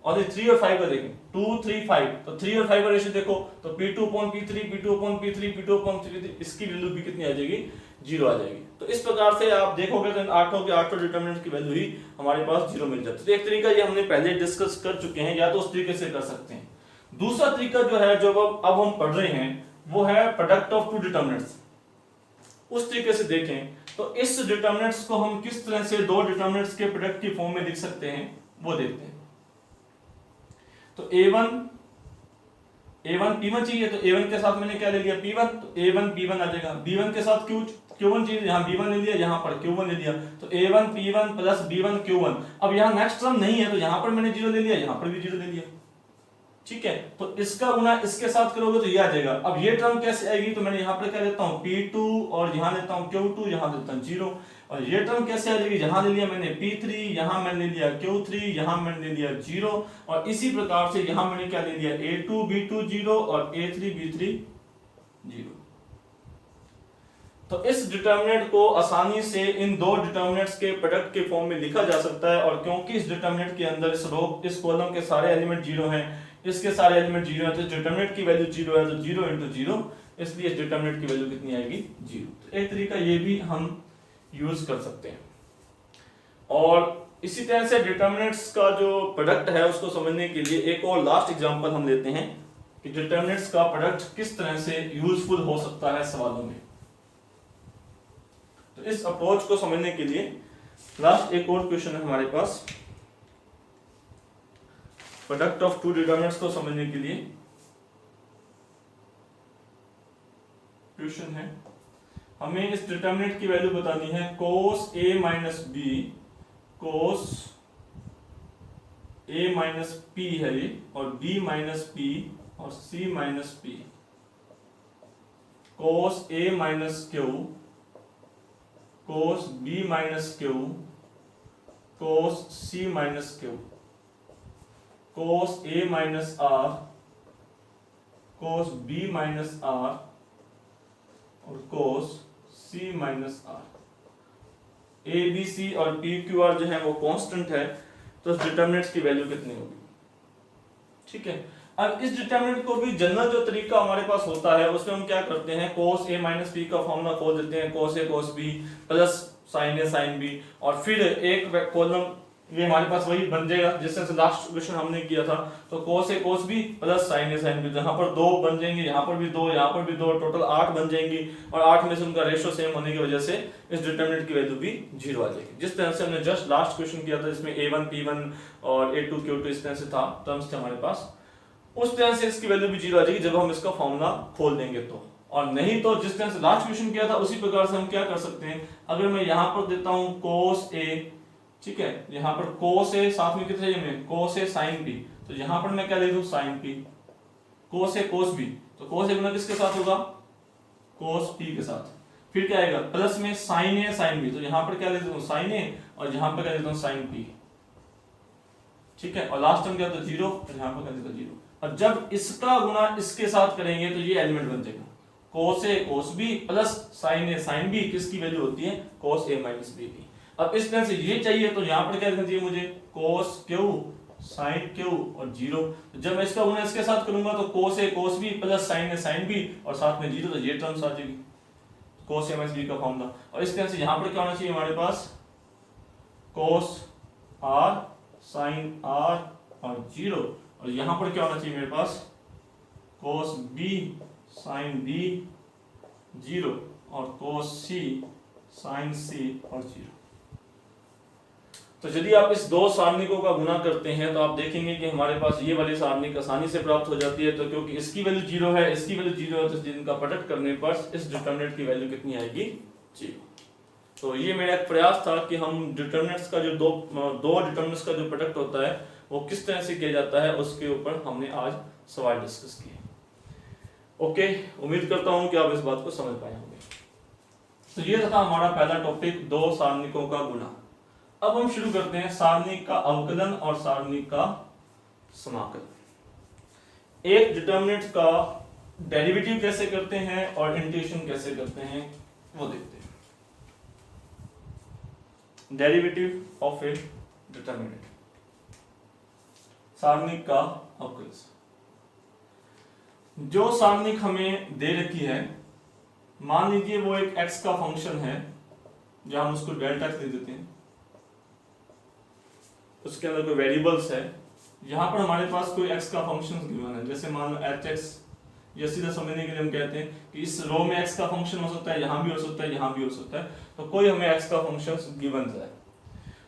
और 3 और 5 का देखें, 2 3 5, तो 3 और 5 का रेशियो देखो, तो p2/p3 p2/p3 p2/p3, इसकी वैल्यू भी कितनी आ जाएगी, 0 आ जाएगी। तो इस प्रकार से आप देखोगे तो इन 8 के 8 डिटरमिनेंट की वैल्यू ही हमारे पास 0 मिल जाती है। तो एक तरीका ये हमने पहले डिस्कस कर चुके हैं, या तो उस तरीके से कर सकते हैं। दूसरा तरीका जो है, जो अब हम पढ़ रहे हैं, वो है प्रोडक्ट ऑफ 2 डिटरमिनेंट्स। उस तरीके से देखें तो इस डिटरमिनेंट्स को हम किस तरह से 2 डिटरमिनेंट्स के प्रोडक्ट की फॉर्म में लिख सकते हैं, वो देखते हैं। तो a1 p1 चाहिए, तो a1 के साथ मैंने क्या ले लिया, p1, तो a1 p1 आ जाएगा। b1 के साथ q1 चाहिए, यहाँ b1 ले लिया, यहाँ पर q1 ले लिया, तो a1 p1 plus b1 q1। अब यहाँ नेक्स्ट टर्म नहीं है, तो यहाँ पर मैंने 0 ले लिया, यहाँ पर भी 0 ले लिया, ठीक है। तो इसका गुना इसके साथ करोगे तो ये आ जाएगा। अब ये टर्म कैसे आएगी, तो मैंने यहाँ पर क्या लेता हूँ, p2 और यहाँ लेता हूँ q2, यहाँ लेता हूँ 0। और ये टर्म कैसे आ जाएगी, यहाँ ले लिया मैंने p3, यहाँ मैंने ले लिया q3, यहाँ मैंने ले लिया 0, और इसी प्रकार से यहाँ मैंने क्या ले लिया, a2 b2 0 और a3 b3 0। तो इस डिटर्मिनेंट को आसानी से इन दो डिटर्मिनेंट्स के प्रोडक्ट के फॉर्म में लिखा जा सकता है, और क्योंकि इस डिटर्मिनेंट के अंदर इस कॉलम के सारे एलिमेंट जीरो हैं, इसके सारे एलिमेंट जीरो हैं, तो डिटर्मिनेंट की वैल्यू जीरो है, तो जीरो इंटू जीरो, इसलिए इस डिटर्मिनेंट की वैल्यू कितनी आएगी, जीरो। तो एक तरीका ये भी हम यूज कर सकते हैं। और इसी तरह से डिटर्मिनेंट्स का जो प्रोडक्ट है उसको समझने के लिए एक और लास्ट एग्जांपल हम लेते हैं कि डिटर्मिनेंट्स का प्रोडक्ट किस तरह से यूजफुल हो सकता है सवालों में। तो इस अप्रोच को समझने के लिए लास्ट एक और क्वेश्चन है हमारे पास, प्रोडक्ट ऑफ टू डिटर्मिनेंट्स को समझने के लिए क्वेश्चन है, हमें इस डिटर्मिनेंट की वैल्यू बतानी है cos a minus B, cos a minus P है ये, और b माइनस पी और c minus P, cos a minus Q, cos b minus Q, cos c minus Q, cos a minus r, cos b minus r और cos c minus r। a b c और p q r जो है वो constant है, तो इस determinants की value कितनी होगी। ठीक है, अब इस डिटर्मिनेंट को भी जनरल जो तरीका हमारे पास होता है उसमें हम क्या करते हैं, cos a माइनस p का फॉर्मूला खोल देते हैं, cos a cos b plus sin a sin b, और फिर एक कॉलम ये हमारे पास वही बन जाएगा जिस तरह से लास्ट क्वेश्चन हमने किया था। तो cos a cos b plus sin a sin b, जहां पर दो बन जाएंगे, यहाँ पर भी दो, यहाँ पर भी दो, टोटल 8 बन जाएंगी, और 8 में से उनका रेशो सेम होने की वजह से इस डिटरमिनेंट की वैल्यू भी 0 आ जाएगी। जिस तरह से हमने जस्ट लास्ट क्वेश्चन किया था जिसमें a1 p1 और a2 q2 इस तरह से था, टर्म्स थे हमारे पास, उस तरह से इसकी वैल्यू भी 0 आ जाएगी जब हम इसका फॉर्मूला खोल देंगे तो। और नहीं तो जिस तरह से लास्ट क्वेश्चन किया था उसी प्रकार से हम क्या कर सकते हैं, अगर मैं यहाँ पर देता हूँ cos a, ठीक है, यहाँ पर cos a साथ में कितना चाहिए हमें, cos a sin b, तो यहाँ पर मैं क्या ले दूं sin p, cos a cos b, तो cos a गुना किसके साथ होगा, cos p के साथ, फिर क्या आएगा प्लस में sin a sin b, तो यहाँ पर क्या ले दूं sin a और यहाँ पर क्या लेता हूँ sin p, ठीक है, और लास्ट टर्म क्या होता है 0 और यहाँ पर क्या देता 0, और जब इसका गुना इसके साथ करेंगे तो ये एलिमेंट बन जाएगा cos a cos b plus sin a sin b, किसकी वैल्यू होती है cos a माइनस b की। अब इस तरह से ये चाहिए तो यहाँ पर क्या लिखना चाहिए मुझे, cos q sin q और 0, तो जब मैं इसका गुना इसके साथ करूंगा तो cos a cos b plus sin a sin b और साथ में 0, तो ये टर्म्स आ जाएगी cos a माइनस b का फॉर्मूला। और इस तरह से यहाँ पर क्या होना चाहिए हमारे पास, cos r sin r और 0, और यहाँ पर क्या होना चाहिए मेरे पास, cos b sin b 0 और cos c sin c और 0। तो यदि आप इस दो सारणिकों का गुना करते हैं तो आप देखेंगे कि हमारे पास ये वाली सारणिक आसानी से प्राप्त हो जाती है। तो क्योंकि इसकी वैल्यू 0 है, इसकी वैल्यू 0 है, तो जिनका प्रोडक्ट करने पर इस डिटरमिनेंट की वैल्यू कितनी आएगी, 0। तो ये मेरा एक प्रयास था कि हम डिटरमिनेंट्स का जो दो डिटरमिनेंट्स का जो प्रोडक्ट होता है वो किस तरह से किया जाता है उसके ऊपर हमने आज सवाल डिस्कस किए। ओके, उम्मीद करता हूं कि आप इस बात को समझ पाए होंगे। तो ये था हमारा पहला टॉपिक, दो सारणिकों का गुना। अब हम शुरू करते हैं सारणिक का अवकलन और सारणिक का समाकलन। एक डिटरमिनेंट का डेरिवेटिव कैसे करते हैं और इंटीग्रेशन कैसे करते हैं वो देखते हैं। डेरिवेटिव ऑफ ए डिटरमिनेंट, सारणिक का अवकलन। जो सारणिक हमें दे रखी है, मान लीजिए वो एक x का फंक्शन है, जहां हम उसको डेल्टा x दे देते हैं, उसके अंदर कोई वेरिएबल्स है, यहाँ पर हमारे पास कोई x का फंक्शन गिवन है, जैसे मान लो hx, या सीधा समझने के लिए हम कहते हैं कि इस रो में x का फंक्शन हो सकता है, यहाँ भी हो सकता है, यहाँ भी हो सकता है, तो कोई हमें x का फंक्शन गिवन है।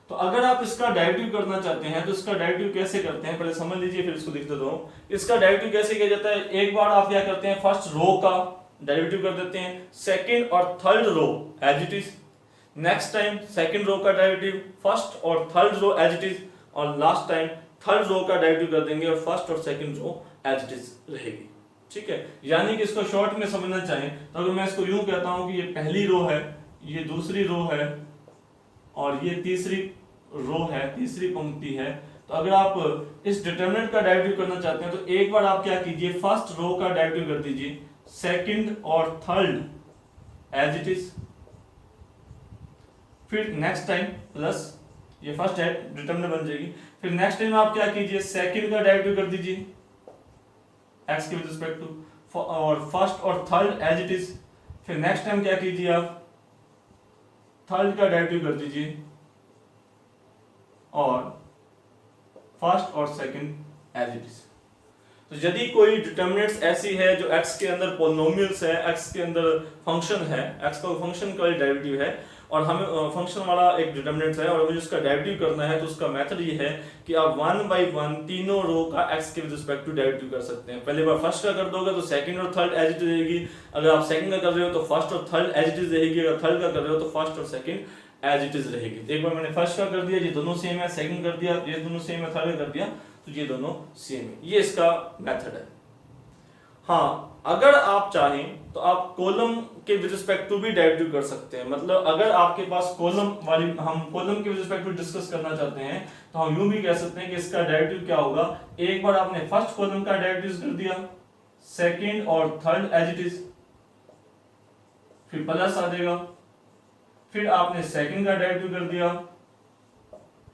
तो अगर आप इसका डेरिवेटिव करना चाहते हैं तो इसका डेरिवेटिव कैसे करते हैं पहले समझ लीजिए, फिर इसको लिख देता हूँ। इसका डेरिवेटिव कैसे किया जाता है, एक बार आप क्या करते हैं, फर्स्ट रो का डेरिवेटिव कर देते हैं, सेकंड और third row as it is, next time second row का डेरिवेटिव, फर्स्ट और third row as it is, और लास्ट टाइम थर्ड रो का डेरिवेटिव कर देंगे और फर्स्ट और second row as it is रहेगी। ठीक है, यानी कि इसको शॉर्ट में समझना चाहें तो अगर मैं इसको यूं कहता हूं कि ये पहली रो है, ये दूसरी रो है और ये तीसरी रो है, तीसरी पंक्ति है, तो अगर आप इस डिटरमिनेंट का डेरिवेटिव करना चाहते हैं तो एक बार आप क्या कीजिए, फर्स्ट रो का डेरिवेटिव कर दीजिए, सेकंड और थर्ड एज इट इज, फिर नेक्स्ट टाइम प्लस, ये फर्स्ट डिटर्मिनेंट बन जाएगी। फिर नेक्स्ट टाइम आप क्या कीजिए, सेकंड का डेरिवेटिव कर दीजिए x के विद रिस्पेक्ट टू, और फर्स्ट और थर्ड एज इट इज। फिर नेक्स्ट टाइम क्या कीजिए, आप थर्ड का डेरिवेटिव कर दीजिए और फर्स्ट और सेकंड एज इट इज। तो यदि कोई डिटर्मिनेंट्स ऐसी है जो x के अंदर पॉलिनोमियल्स है, x के अंदर फंक्शन है, x का फंक्शन का डेरिवेटिव है और हमें फंक्शन वाला एक डिटर्मिनेंट है और मुझे उसका डेरिवेटिव करना है, तो उसका मेथड ये है कि आप 1 बाई 1 तीनों रो का x के विद रिस्पेक्ट टू डेरिवेटिव कर सकते हैं। पहले बार फर्स्ट का कर दोगे तो सेकंड और थर्ड एज इट इज रहेगी, अगर आप सेकंड का कर रहे हो तो फर्स्ट और थर्ड एज इट इज रहेगी, अगर थर्ड का कर रहे हो तो फर्स्ट और सेकंड एज इट इज रहेगी। एक बार मैंने फर्स्ट का कर दिया, ये दोनों सेम है, सेकंड कर दिया, ये दोनों सेम है, थर्ड कर दिया तो ये दोनों सेम है। ये इसका मेथड है। हाँ, अगर आप चाहें तो आप कॉलम के विद रिस्पेक्ट टू भी डेरिवेटिव कर सकते हैं। मतलब अगर आपके पास कॉलम वाली, हम कॉलम के विद रिस्पेक्ट टू डिस्कस करना चाहते हैं तो हम यूं भी कह सकते हैं कि इसका डेरिवेटिव क्या होगा, एक बार आपने फर्स्ट कॉलम का डेरिवेटिव कर दिया, सेकंड और थर्ड एज इट इज, फिर प्लस आ जाएगा, फिर आपने सेकंड का डेरिवेटिव कर दिया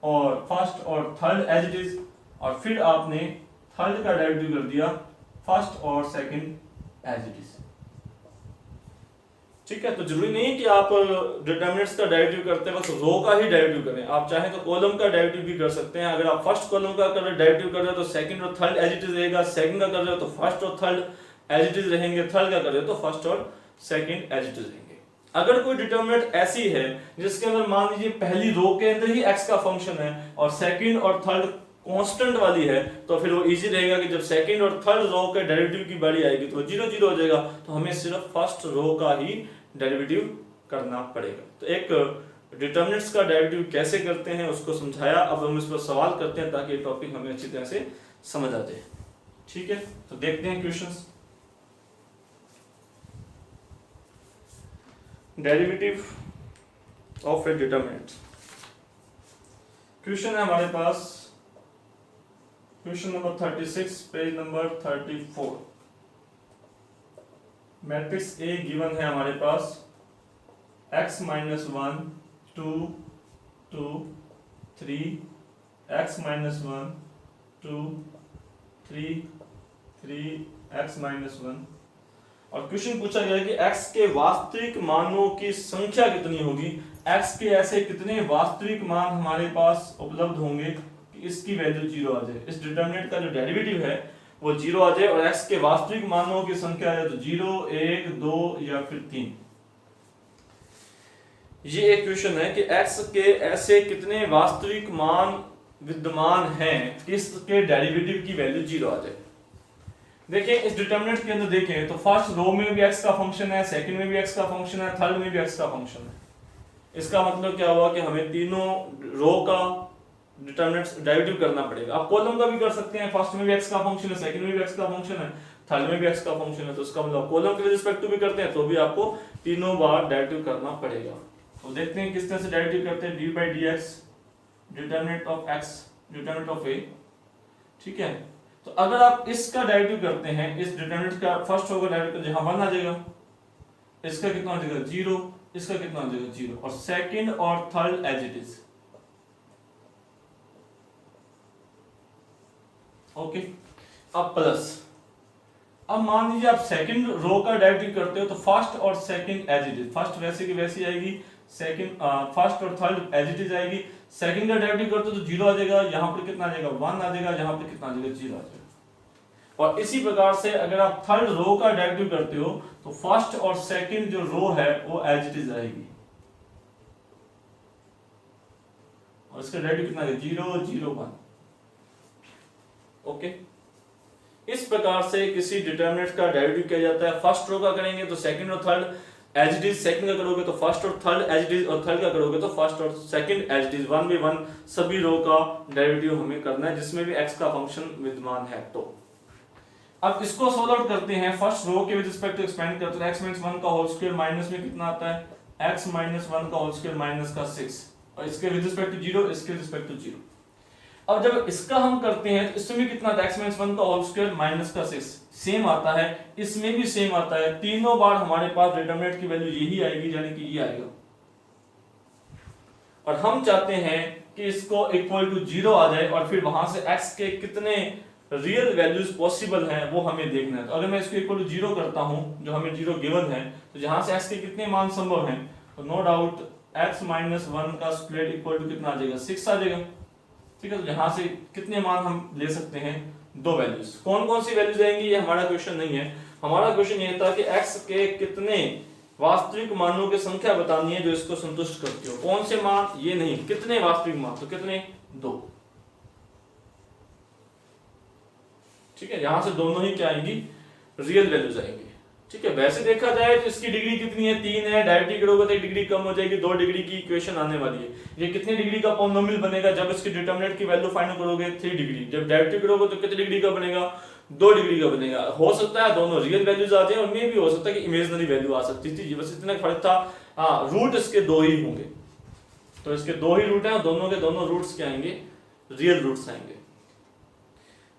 और फर्स्ट और थर्ड एज इट इज, और फिर आपने थर्ड का डेरिवेटिव कर दिया फर्स्ट और सेकंड एज इट इज। ठीक है, तो जरूरी नहीं कि आप डिटर्मिनेंट्स का डेरिवेटिव करते वक्त रो का ही डेरिवेटिव करें, आप चाहें तो कॉलम का डेरिवेटिव भी कर सकते हैं। अगर आप फर्स्ट कॉलम का डेरिवेटिव कर रहे हो तो सेकंड और थर्ड एज इट इज रहेगा, सेकंड का कर रहे हो तो फर्स्ट और थर्ड एज इट इज रहेंगे, थर्ड का कर रहे हो तो फर्स्ट और सेकंड एज इट इज रहेंगे। अगर कोई डिटर्मिनेंट ऐसी है जिसके अंदर मान लीजिए पहली रो के अंदर ही x का फंक्शन है और सेकंड और थर्ड कांस्टेंट वाली है, तो फिर वो इजी रहेगा कि जब सेकंड और थर्ड रो के डेरिवेटिव की बारी आएगी तो 0 0 हो जाएगा, तो हमें सिर्फ फर्स्ट रो का ही डेरिवेटिव करना पड़ेगा। तो एक डिटर्मिनेंट्स का डेरिवेटिव कैसे करते हैं उसको समझाया, अब हम इस पर सवाल करते हैं ताकि ये टॉपिक हमें अच्छी तरह से समझ आ जाए। ठीक है, तो देखते हैं questions. Derivative of a determinant. Question है हमारे पास question number 36, page number 34। Matrix A given है हमारे पास x minus 1 2 2 3, x minus 1 2 3 3, x minus 1, और क्वेश्चन पूछा गया कि x के वास्तविक मानों की संख्या कितनी होगी, x के ऐसे कितने वास्तविक मान हमारे पास उपलब्ध होंगे कि इसकी वैल्यू 0 आ जाए, इस डिटर्मिनेंट का जो डेरिवेटिव है वो 0 आ जाए और x के वास्तविक मानों की संख्या है तो 0 1 2 या फिर 3। ये एक क्वेश्चन है कि x के ऐसे कितने वास्तविक मान विद्यमान हैं कि इसके डेरिवेटिव की वैल्यू 0 आ जाए। देखिए इस डिटर्मिनेंट के अंदर देखें तो फर्स्ट रो में भी x का फंक्शन है, सेकंड में भी x का फंक्शन है, थर्ड में भी x का फंक्शन है। इसका मतलब क्या हुआ कि हमें तीनों रो का डिटर्मिनेंट्स डेरिवेटिव करना पड़ेगा। आप कॉलम का भी कर सकते हैं, फर्स्ट में भी x का फंक्शन है, सेकंड में भी x का फंक्शन है, थर्ड में भी x का फंक्शन है, तो इसका मतलब कॉलम के रिस्पेक्ट भी करते हैं तो भी आपको तीनों बार डेरिवेटिव करना पड़ेगा। तो देखते हैं किस तरह से डेरिवेटिव करते हैं। d/dx determinant of x determinant of a। ठीक है, तो अगर आप इसका डेरिवेटिव करते हैं, इस डिटर्मिनेंट का फर्स्ट होगा डेरिवेटिव जहां 1 आ जाएगा, इसका कितना आ जाएगा 0, इसका कितना आ जाएगा 0, और सेकंड और third as it is. Okay, अब प्लस, अब मान लीजिए आप सेकंड रो का डेरिवेटिव करते हो तो फर्स्ट और second as it is, first वैसे की वैसी आएगी, सेकंड फर्स्ट और थर्ड एज इट इज आएगी, सेकंड का डेरिवेटिव करते हो तो 0 आ जाएगा, यहां पर कितना आ जाएगा 1 आ जाएगा, यहां पर कितना आ जाएगा 0 आ जाएगा। और इसी प्रकार से अगर आप थर्ड रो का डेरिवेटिव करते हो तो फर्स्ट और सेकंड जो रो है वो एज इट इज रहेगी और इसका डेरिवेटिव कितना है 0 0 1। ओके, इस प्रकार से किसी डिटर्मिनेंट का डेरिवेटिव किया जाता है। फर्स्ट रो का करेंगे तो सेकंड और third as it is, second का करोगे तो फर्स्ट और थर्ड एज इट इज, और थर्ड का करोगे तो फर्स्ट और second as it is. 1 by 1 सभी रो का डेरिवेटिव हमें करना है जिसमें भी x का फंक्शन विद्यमान है। तो अब इसको सोल्व आउट करते हैं, फर्स्ट रो के विद रिस्पेक्ट टू एक्सपेंड करते हैं। x - 1 का होल स्क्वायर माइनस में कितना आता है, x - 1 का होल स्क्वायर माइनस का 6, और इसके विद रिस्पेक्ट टू 0, इसके विद रिस्पेक्ट टू 0। अब जब इसका हम करते हैं तो इसमें कितना था, x माइनस वन का होल स्क्वायर माइनस का 6 सेम आता है, इसमें भी सेम आता है, तीनों बार हमारे पास डिटरमिनेंट की वैल्यू यही आएगी, यानी कि ये आएगा। और हम चाहते हैं कि इसको इक्वल टू 0 आ जाए और फिर वहां से x के कितने रियल वैल्यूज पॉसिबल हैं वो हमें देखना है। तो अगर मैं इसको इक्वल टू 0 करता हूं, जो हमें 0 गिवन है, तो जहां से x के कितने मान संभव हैं, तो no doubt x minus one का स्क्वायर इक्वल टू कितना आ जाएगा, 6 आ जाएगा। ठीक है, तो यहां से कितने मान हम ले सकते हैं, 2 वैल्यूज। कौन कौन सी वैल्यूज आएंगी ये हमारा क्वेश्चन नहीं है, हमारा क्वेश्चन ये था कि x के कितने वास्तविक मानों की संख्या बतानी है जो इसको संतुष्ट करती हो। कौन से मान, ये नहीं, कितने वास्तविक मान, तो कितने, 2। ठीक है, यहां से दोनों ही क्या आएंगी, रियल वैल्यूज आएंगी। ठीक है, वैसे देखा जाए तो इसकी डिग्री कितनी है, 3 है, डायरेक्टली करोगे तो 1 डिग्री कम हो जाएगी, 2 डिग्री की इक्वेशन आने वाली है। ये कितनी डिग्री का पॉलिनोमियल बनेगा, जब इसके डिटरमिनेंट की वैल्यू फाइंड करोगे 3 डिग्री, जब डायरेक्टली करोगे तो कितनी डिग्री का बनेगा, 2 डिग्री का बनेगा। हो सकता है दोनों रियल वैल्यूज आ जाए और मे भी हो सकता है कि इमेजिनरी वैल्यू आ सकती थी, बस इतना फर्क था। हाँ, रूट इसके 2 ही होंगे, तो इसके 2 ही रूट हैं, दोनों के दोनों रूट्स क्या आएंगे, रियल रूट्स आएंगे।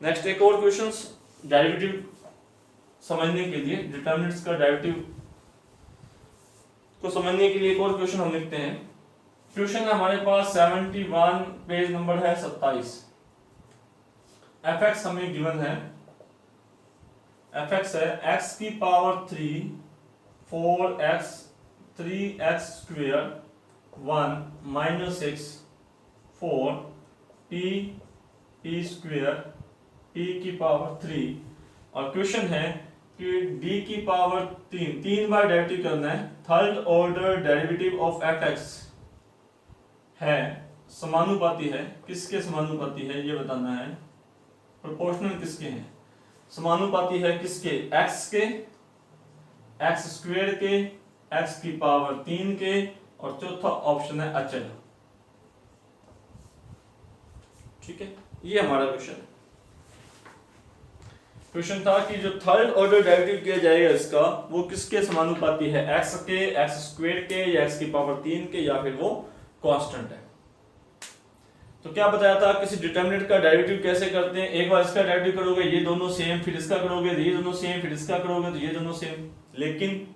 नेक्स्ट एक और क्वेश्चंस डेरिवेटिव समझने के लिए, डिटरमिनेंट्स का डेरिवेटिव को समझने के लिए एक और क्वेश्चन हम लिखते हैं। क्वेश्चन है हमारे पास 71, पेज नंबर है 27। fx हमें गिवन है, fx है x की power 3 4x 3x square 1 minus 6 4 p square p की पावर 3। और क्वेश्चन है कि d की पावर 3 बार डेरिवेटिव करना है, third order derivative of fx है समानुपाती है, किसके समानुपाती है ये बताना है, प्रोपोर्शनल किसके हैं, समानुपाती है किसके, x के, x स्क्वायर के, x की पावर 3 के, और चौथा ऑप्शन है अचल। ठीक है, ये हमारा क्वेश्चन है। क्वेश्चन था कि जो थर्ड ऑर्डर डेरिवेटिव किया जाएगा इसका, वो किसके समानुपाती है, x के, x स्क्वायर के, या x की पावर 3 के, या फिर वो कांस्टेंट है। तो क्या बताया था, किसी डिटरमिनेंट का डेरिवेटिव कैसे करते हैं, एक बार इसका डेरिवेटिव करोगे ये दोनों सेम, फिर इसका करोगे तो ये दोनों सेम, फिर इसका करोगे तो ये दोनों सेम। लेकिन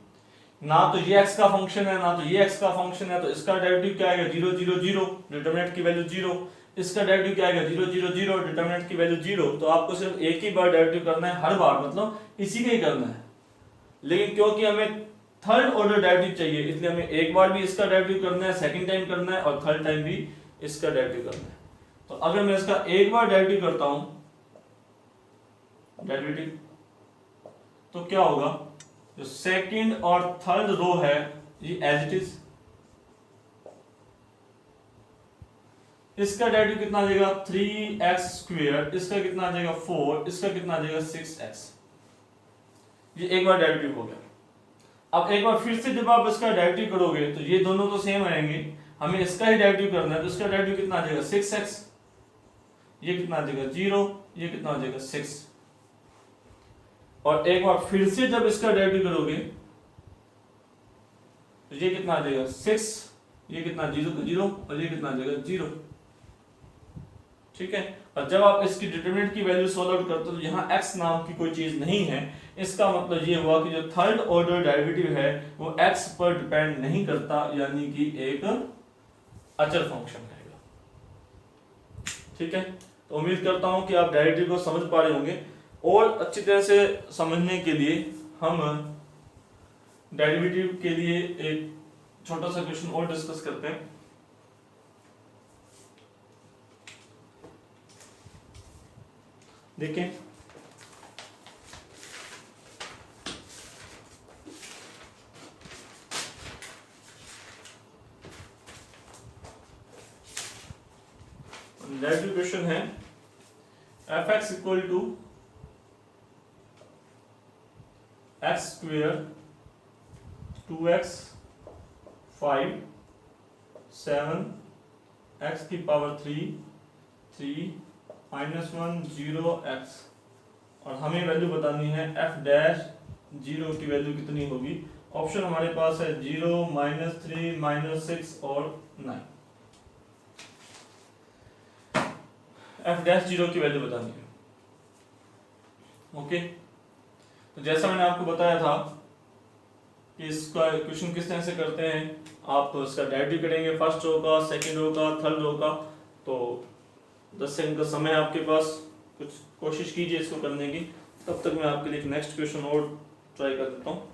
ना तो ये x का फंक्शन है, ना तो ये x का फंक्शन है, तो इसका डेरिवेटिव क्या आएगा, 0 0 0, डिटरमिनेंट की वैल्यू 0। इसका डेरिवेटिव क्या आएगा, 0 0 0, डिटरमिनेंट की वैल्यू 0। तो आपको सिर्फ एक ही बार डेरिवेटिव करना है, हर बार मतलब इसी का ही करना है। लेकिन क्योंकि हमें थर्ड ऑर्डर डेरिवेटिव चाहिए, इसलिए हमें एक बार भी इसका डेरिवेटिव करना है, सेकंड टाइम करना है, और थर्ड टाइम भी इसका डेरिवेटिव करना है। तो अगर मैं इसका एक बार डेरिवेटिव करता हूं, डेरिवेटिव, तो क्या होगा, जो सेकंड और थर्ड रो है ये एज इट इज, इसका डेरिवेटिव कितना आ जाएगा, 3x स्क्वायर, इसका कितना आ जाएगा 4, इसका कितना आ जाएगा 6x। ये एक बार डेरिवेटिव हो गया। अब एक बार फिर से जब आप इसका डेरिवेटिव करोगे तो ये दोनों तो सेम आएंगे, हमें इसका ही डेरिवेटिव करना है, तो इसका डेरिवेटिव कितना आ जाएगा 6x, ये कितना आ जाएगा 0, ये कितना आ जाएगा 6। और एक बार फिर से जब इसका डेरिवेटिव करोगे तो ये कितना आ जाएगा 6, ये कितना 0 और ये कितना आ जाएगा 0। ठीक है, और जब आप इसकी डिटरमिनेंट की वैल्यू सॉल्व आउट करते हो तो यहाँ x नाम की कोई चीज नहीं है। इसका मतलब ये हुआ कि जो थर्ड ऑर्डर डेरिवेटिव है वो x पर डिपेंड नहीं करता, यानी कि एक अचल फंक्शन रहेगा। ठीक है, तो उम्मीद करता हूं कि आप डेरिवेटिव को समझ पा रहे होंगे। और अच्छी तरह से समझने के लिए हम डेरिवेटिव के लिए एक छोटा सा क्वेश्चन और डिस्कस करते हैं। देखें, डेरिवेटिव क्वेश्चन है fx equal to x square 2x 5 7 x की पावर 3 -1 0 x, और हमें वैल्यू बतानी है f डैश 0 की वैल्यू कितनी होगी। ऑप्शन हमारे पास है 0 -3 -6 और 9। एफ डैश जीरो की वैल्यू बतानी है। ओके, तो जैसा मैंने आपको बताया था कि इसका क्वेश्चन किस तरह से करते हैं, आप इसका डायरेक्टिव करेंगे फर्स्ट रो का, सेकंड रो का, थर्ड रो का। तो 10 सेकंड का समय आपके पास, कुछ कोशिश कीजिए इसको करने की। तब तक मैं आपके लिए एक नेक्स्ट क्वेश्चन और ट्राई कर देता हूँ।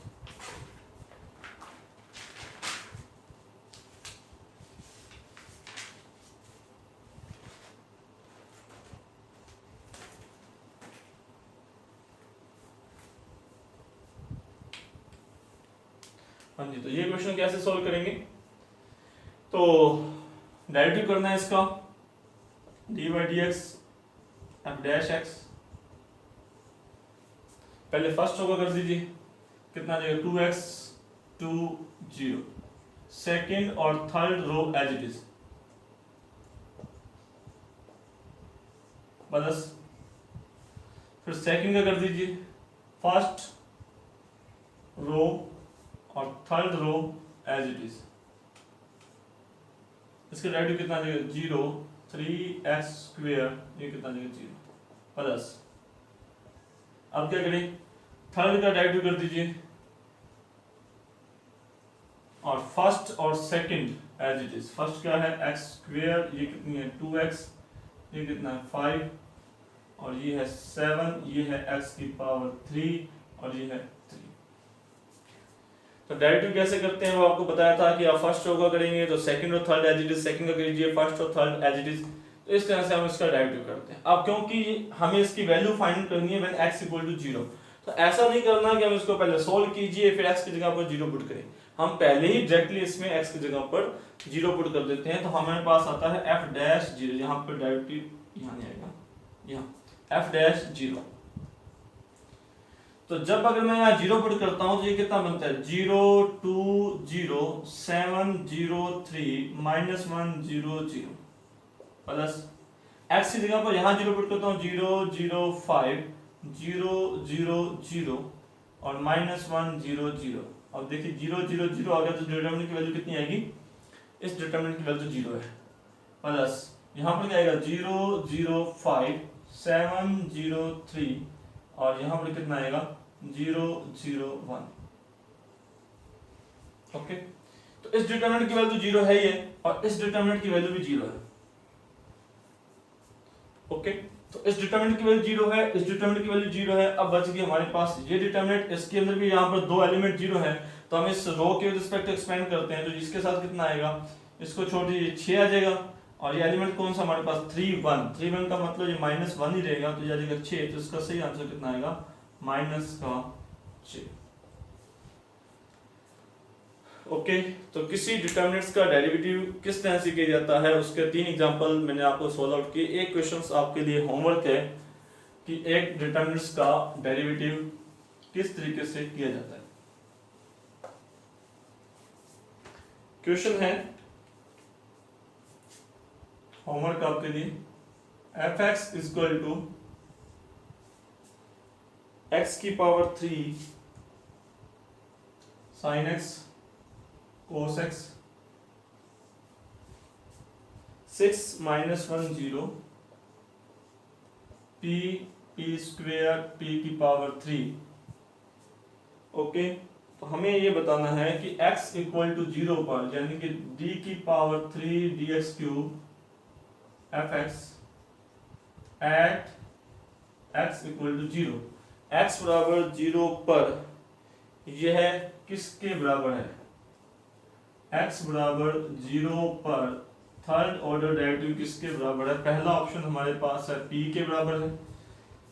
हाँ जी, तो ये क्वेश्चन कैसे सॉल्व करेंगे, तो डायरेक्टिव करना है इसका D by D x F dash x. पहले फर्स्ट रो का कर दीजिए, कितना आ जाएगा 2x 2 0। सेकेंड और third row as it is बस। फिर सेकेंड का कर दीजिए, फर्स्ट रो और third row as it is. इसका डायरेक्टिव कितना आ जाएगा 0 3x स्क्वेयर, ये कितना आ जाएगा 0 प्लस। अब क्या करें, थर्ड का डायरेक्टिव कर दीजिए और फर्स्ट और second as it is. First क्या है x स्क्वेयर, ये कितनी है 2x, ये कितना है 5 और ये है 7, ये है x की पावर 3 और ये है 3। तो डायरेक्टिव कैसे करते हैं वो आपको बताया था कि आप फर्स्ट रो का करेंगे तो सेकंड और third as it is, second का करिए फर्स्ट और थर्ड एज इट इज। तो इस तरह से हम इसका डायरेक्टिव करते हैं। अब क्योंकि हमें इसकी वैल्यू फाइंड करनी है व्हेन x इक्वल टू 0, तो ऐसा नहीं करना कि हम इसको पहले सोल्व कीजिए फिर x की जगह पर 0 पुट करें। हम पहले ही डायरेक्टली इसमें x की जगह पर 0 पुट कर देते हैं। तो हमारे पास आता है f डैश 0, यहाँ पर डायरेक्टिव यहाँ नहीं आएगा, यहाँ f डैश 0। तो जब अगर मैं यहाँ 0 पुट करता हूँ तो ये कितना बनता है 0 2 0 7 0 3 -1 0 0 प्लस x की जगह पर यहाँ 0 पुट करता हूँ 0 0 5 0 0 0 और -1 0 0। अब देखिए 0 0 0 आ गया तो डिटरमिनेंट की वैल्यू कितनी आएगी, इस डिटरमिनेंट की वैल्यू 0 है। प्लस यहाँ पर क्या आएगा 0 0 5 7 0 3 और यहाँ पर कितना आएगा 0 0 1। ओके, तो इस डिटरमिनेंट की वैल्यू 0 है ये और इस डिटरमिनेंट की वैल्यू भी 0 है। ओके, तो इस डिटरमिनेंट की वैल्यू 0 है, इस डिटरमिनेंट की वैल्यू 0 है। अब बच गई हमारे पास ये डिटरमिनेंट, इसके अंदर भी यहाँ पर दो एलिमेंट 0 है तो हम इस रो के रिस्पेक्ट एक्सपेंड करते हैं। तो इसके साथ कितना आएगा, इसको छोड़ दीजिए 6 आ जाएगा और ये एलिमेंट कौन सा हमारे पास 3 1, 3 1 का मतलब ये -1 ही रहेगा तो ये आ जाएगा 6। तो इसका सही आंसर कितना आएगा -6। ओके, तो किसी डिटरमिनेंट्स का डेरिवेटिव किस तरह से किया जाता है उसके 3 एग्जांपल मैंने आपको सॉल्व आउट किए। एक क्वेश्चंस आपके लिए होमवर्क है कि एक डिटरमिनेंट्स का डेरिवेटिव किस तरीके से किया जाता है। क्वेश्चन है होमवर्क आपके लिए, f(x) इक्वल टू x की power 3 sin x cos x 6 -1 0 p square p की पावर 3। ओके, तो हमें ये बताना है कि x इक्वल टू 0 पर यानी कि d की power 3 dx cube f(x) at x equal to 0, x बराबर 0 पर यह किसके बराबर है, x बराबर 0 पर थर्ड ऑर्डर डेरिवेटिव किसके बराबर है। पहला ऑप्शन हमारे पास है p के बराबर है,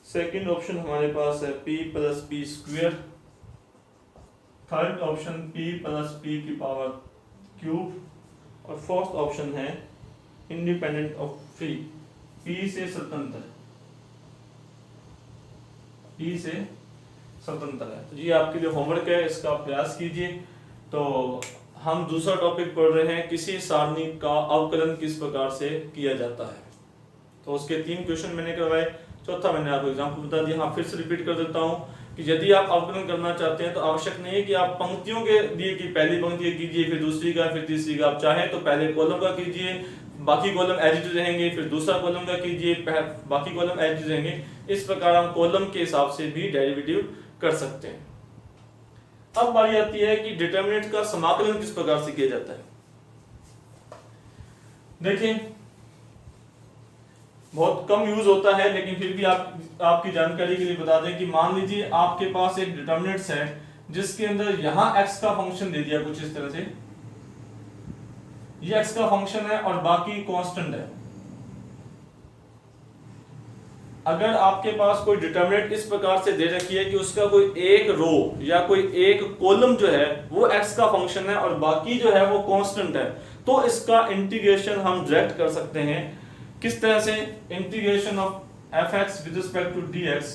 सेकंड ऑप्शन हमारे पास है p plus p square, third option p plus p की पावर क्यूब और फोर्थ ऑप्शन है इंडिपेंडेंट ऑफ फ्री, p से स्वतंत्र, p से स्वतंत्र है। तो ये आपके लिए होमवर्क है, इसका प्रयास कीजिए। तो हम दूसरा टॉपिक पढ़ रहे हैं किसी सारणी का अवकलन किस प्रकार से किया जाता है। तो उसके 3 क्वेश्चन मैंने करवाए, चौथा मैंने आपको एग्जाम्पल बता दिया। हाँ, फिर से रिपीट कर देता हूँ कि यदि आप अवकलन करना चाहते हैं तो आवश्यक नहीं है कि आप पंक्तियों के दिए कि पहली पंक्ति कीजिए फिर दूसरी का फिर तीसरी का। आप चाहें तो पहले कॉलम का कीजिए बाकी कॉलम एज इट इज रहेंगे, फिर दूसरा कॉलम का कीजिए, बाकी कॉलम एज इट इज रहेंगे। इस प्रकार हम कॉलम के हिसाब से भी डेरिवेटिव कर सकते हैं। अब बारी आती है कि डिटरमिनेंट का समाकलन किस प्रकार से किया जाता है। देखिए बहुत कम यूज होता है, लेकिन फिर भी आपकी जानकारी के लिए बता दें कि मान लीजिए आपके पास एक डिटरमिनेंट्स है जिसके अंदर यहां x का फंक्शन दे दिया कुछ इस तरह से, ये x का फंक्शन है और बाकी कांस्टेंट है। अगर आपके पास कोई डिटरमिनेंट इस प्रकार से दे रखी है कि उसका कोई एक रो या कोई एक कॉलम जो है वो x का फंक्शन है और बाकी जो है वो कांस्टेंट है, तो इसका इंटीग्रेशन हम डायरेक्ट कर सकते हैं। किस तरह से? Integration of fx with respect to dx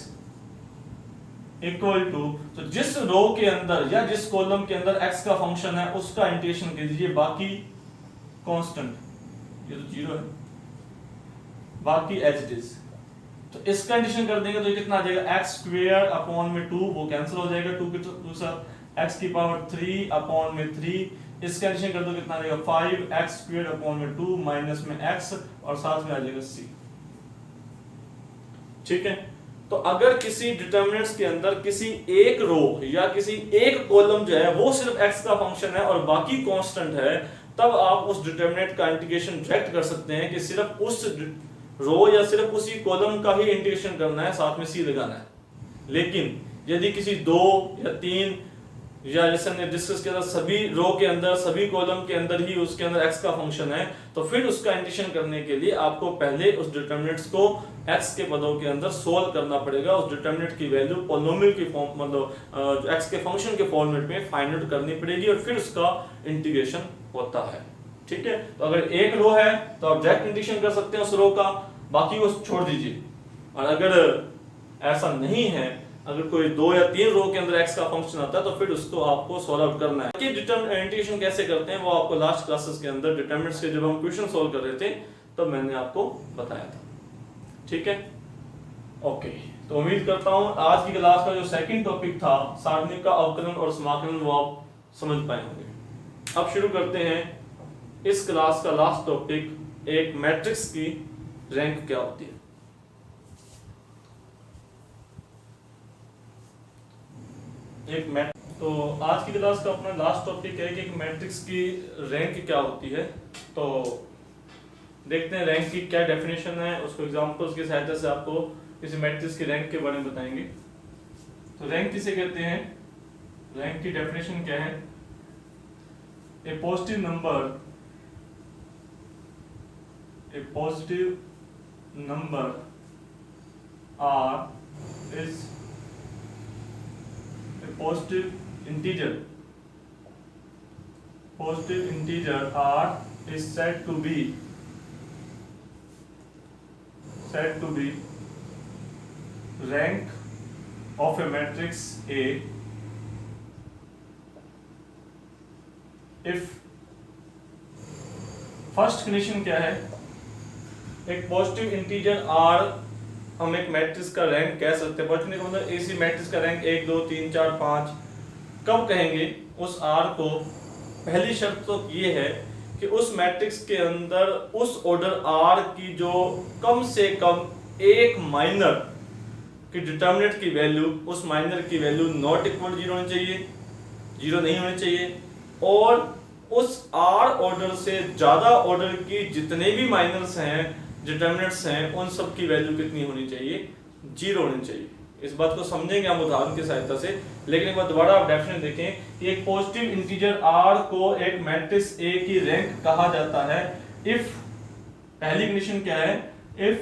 equal to, तो जिस रो के अंदर या जिस कॉलम के अंदर x का फंक्शन है उसका इंटीग्रेशन कर दीजिए बाकी कांस्टेंट, ये तो 0 है, बाकी एज इट इज। तो इसका इंटीग्रेशन कर देंगे तो ये कितना आ जाएगा, x स्क्वायर अपॉन में 2 वो कैंसिल हो जाएगा, 2 के दूसरा x की पावर 3 अपॉन में 3, इसका एडिशन कर दो कितना आ जाएगा 5x स्क्वायर अपॉन में 2 माइनस में x और साथ में आ जाएगा c। ठीक है, तो अगर किसी डिटरमिनेंट्स के अंदर किसी एक रो या किसी एक कॉलम जो है वो सिर्फ x का फंक्शन है और बाकी कांस्टेंट है, तब आप उस डिटरमिनेंट का इंटीग्रेशन डायरेक्ट कर सकते हैं कि सिर्फ उस रो या सिर्फ उसी कॉलम का ही इंटीग्रेशन करना है, साथ में c लगाना है। लेकिन यदि किसी 2 या 3 या जैसे हमने डिस्कस किया था सभी रो के अंदर सभी कॉलम के अंदर ही उसके अंदर x का फंक्शन है, तो फिर उसका इंटीग्रेशन करने के लिए आपको पहले उस डिटरमिनेंट्स को x के पदों के अंदर सोल्व करना पड़ेगा, उस डिटरमिनेंट की वैल्यू पॉलिनोमियल की फॉर्म मतलब x के फंक्शन के फॉर्मेट में फाइंड आउट करनी पड़ेगी और फिर उसका इंटीग्रेशन होता है। ठीक है, तो अगर एक रो है तो आप डायरेक्ट इंटीग्रेशन कर सकते हैं उस रो का, बाकी को छोड़ दीजिए। और अगर ऐसा नहीं है, अगर कोई 2 या 3 रो के अंदर x का फंक्शन आता है तो फिर उसको आपको सॉल्व आउट करना है। कि डिटरमिनेंटेशन कैसे करते हैं वो आपको लास्ट क्लासेस के अंदर डिटरमिनेंट्स के जब हम क्वेश्चन सॉल्व कर रहे थे तब मैंने आपको बताया था। ठीक है, ओके, तो उम्मीद करता हूं आज की क्लास का जो सेकंड टॉपिक था सारणिक का अवकलन और समाकलन वो आप समझ पाए होंगे। अब शुरू करते हैं इस क्लास का लास्ट टॉपिक, एक मैट्रिक्स की रैंक क्या होती है। तो आज की क्लास का अपना लास्ट टॉपिक है कि एक मैट्रिक्स की रैंक क्या होती है। तो देखते हैं रैंक की क्या डेफिनेशन है, उसको एग्जांपल्स की सहायता से आपको किसी मैट्रिक्स की रैंक के बारे में बताएंगे। तो रैंक किसे कहते हैं, रैंक की डेफिनेशन क्या है, a positive number R is positive integer r is said to be rank of a matrix A if first condition क्या है, एक पॉजिटिव इंटीजर r हम एक मैट्रिक्स का रैंक कह सकते हैं। पॉजिटिव का मतलब इसी मैट्रिक्स का रैंक 1 2 3 4 5 कब कहेंगे, उस r को, पहली शर्त तो ये है कि उस मैट्रिक्स के अंदर उस ऑर्डर r की जो कम से कम एक माइनर की डिटरमिनेंट की वैल्यू, उस माइनर की वैल्यू नॉट इक्वल 0 होनी चाहिए, 0 नहीं होनी चाहिए, और उस r ऑर्डर से ज्यादा ऑर्डर की जितने भी माइनर्स हैं डिटरमिनेंट्स हैं उन सब की वैल्यू कितनी होनी चाहिए, 0 होनी चाहिए। इस बात को समझेंगे हम उदाहरण की सहायता से, लेकिन एक बार दोबारा आप डेफिनेशन देखें कि एक पॉजिटिव इंटीजर r को एक मैट्रिक्स A की रैंक कहा जाता है इफ, पहली कंडीशन क्या है, if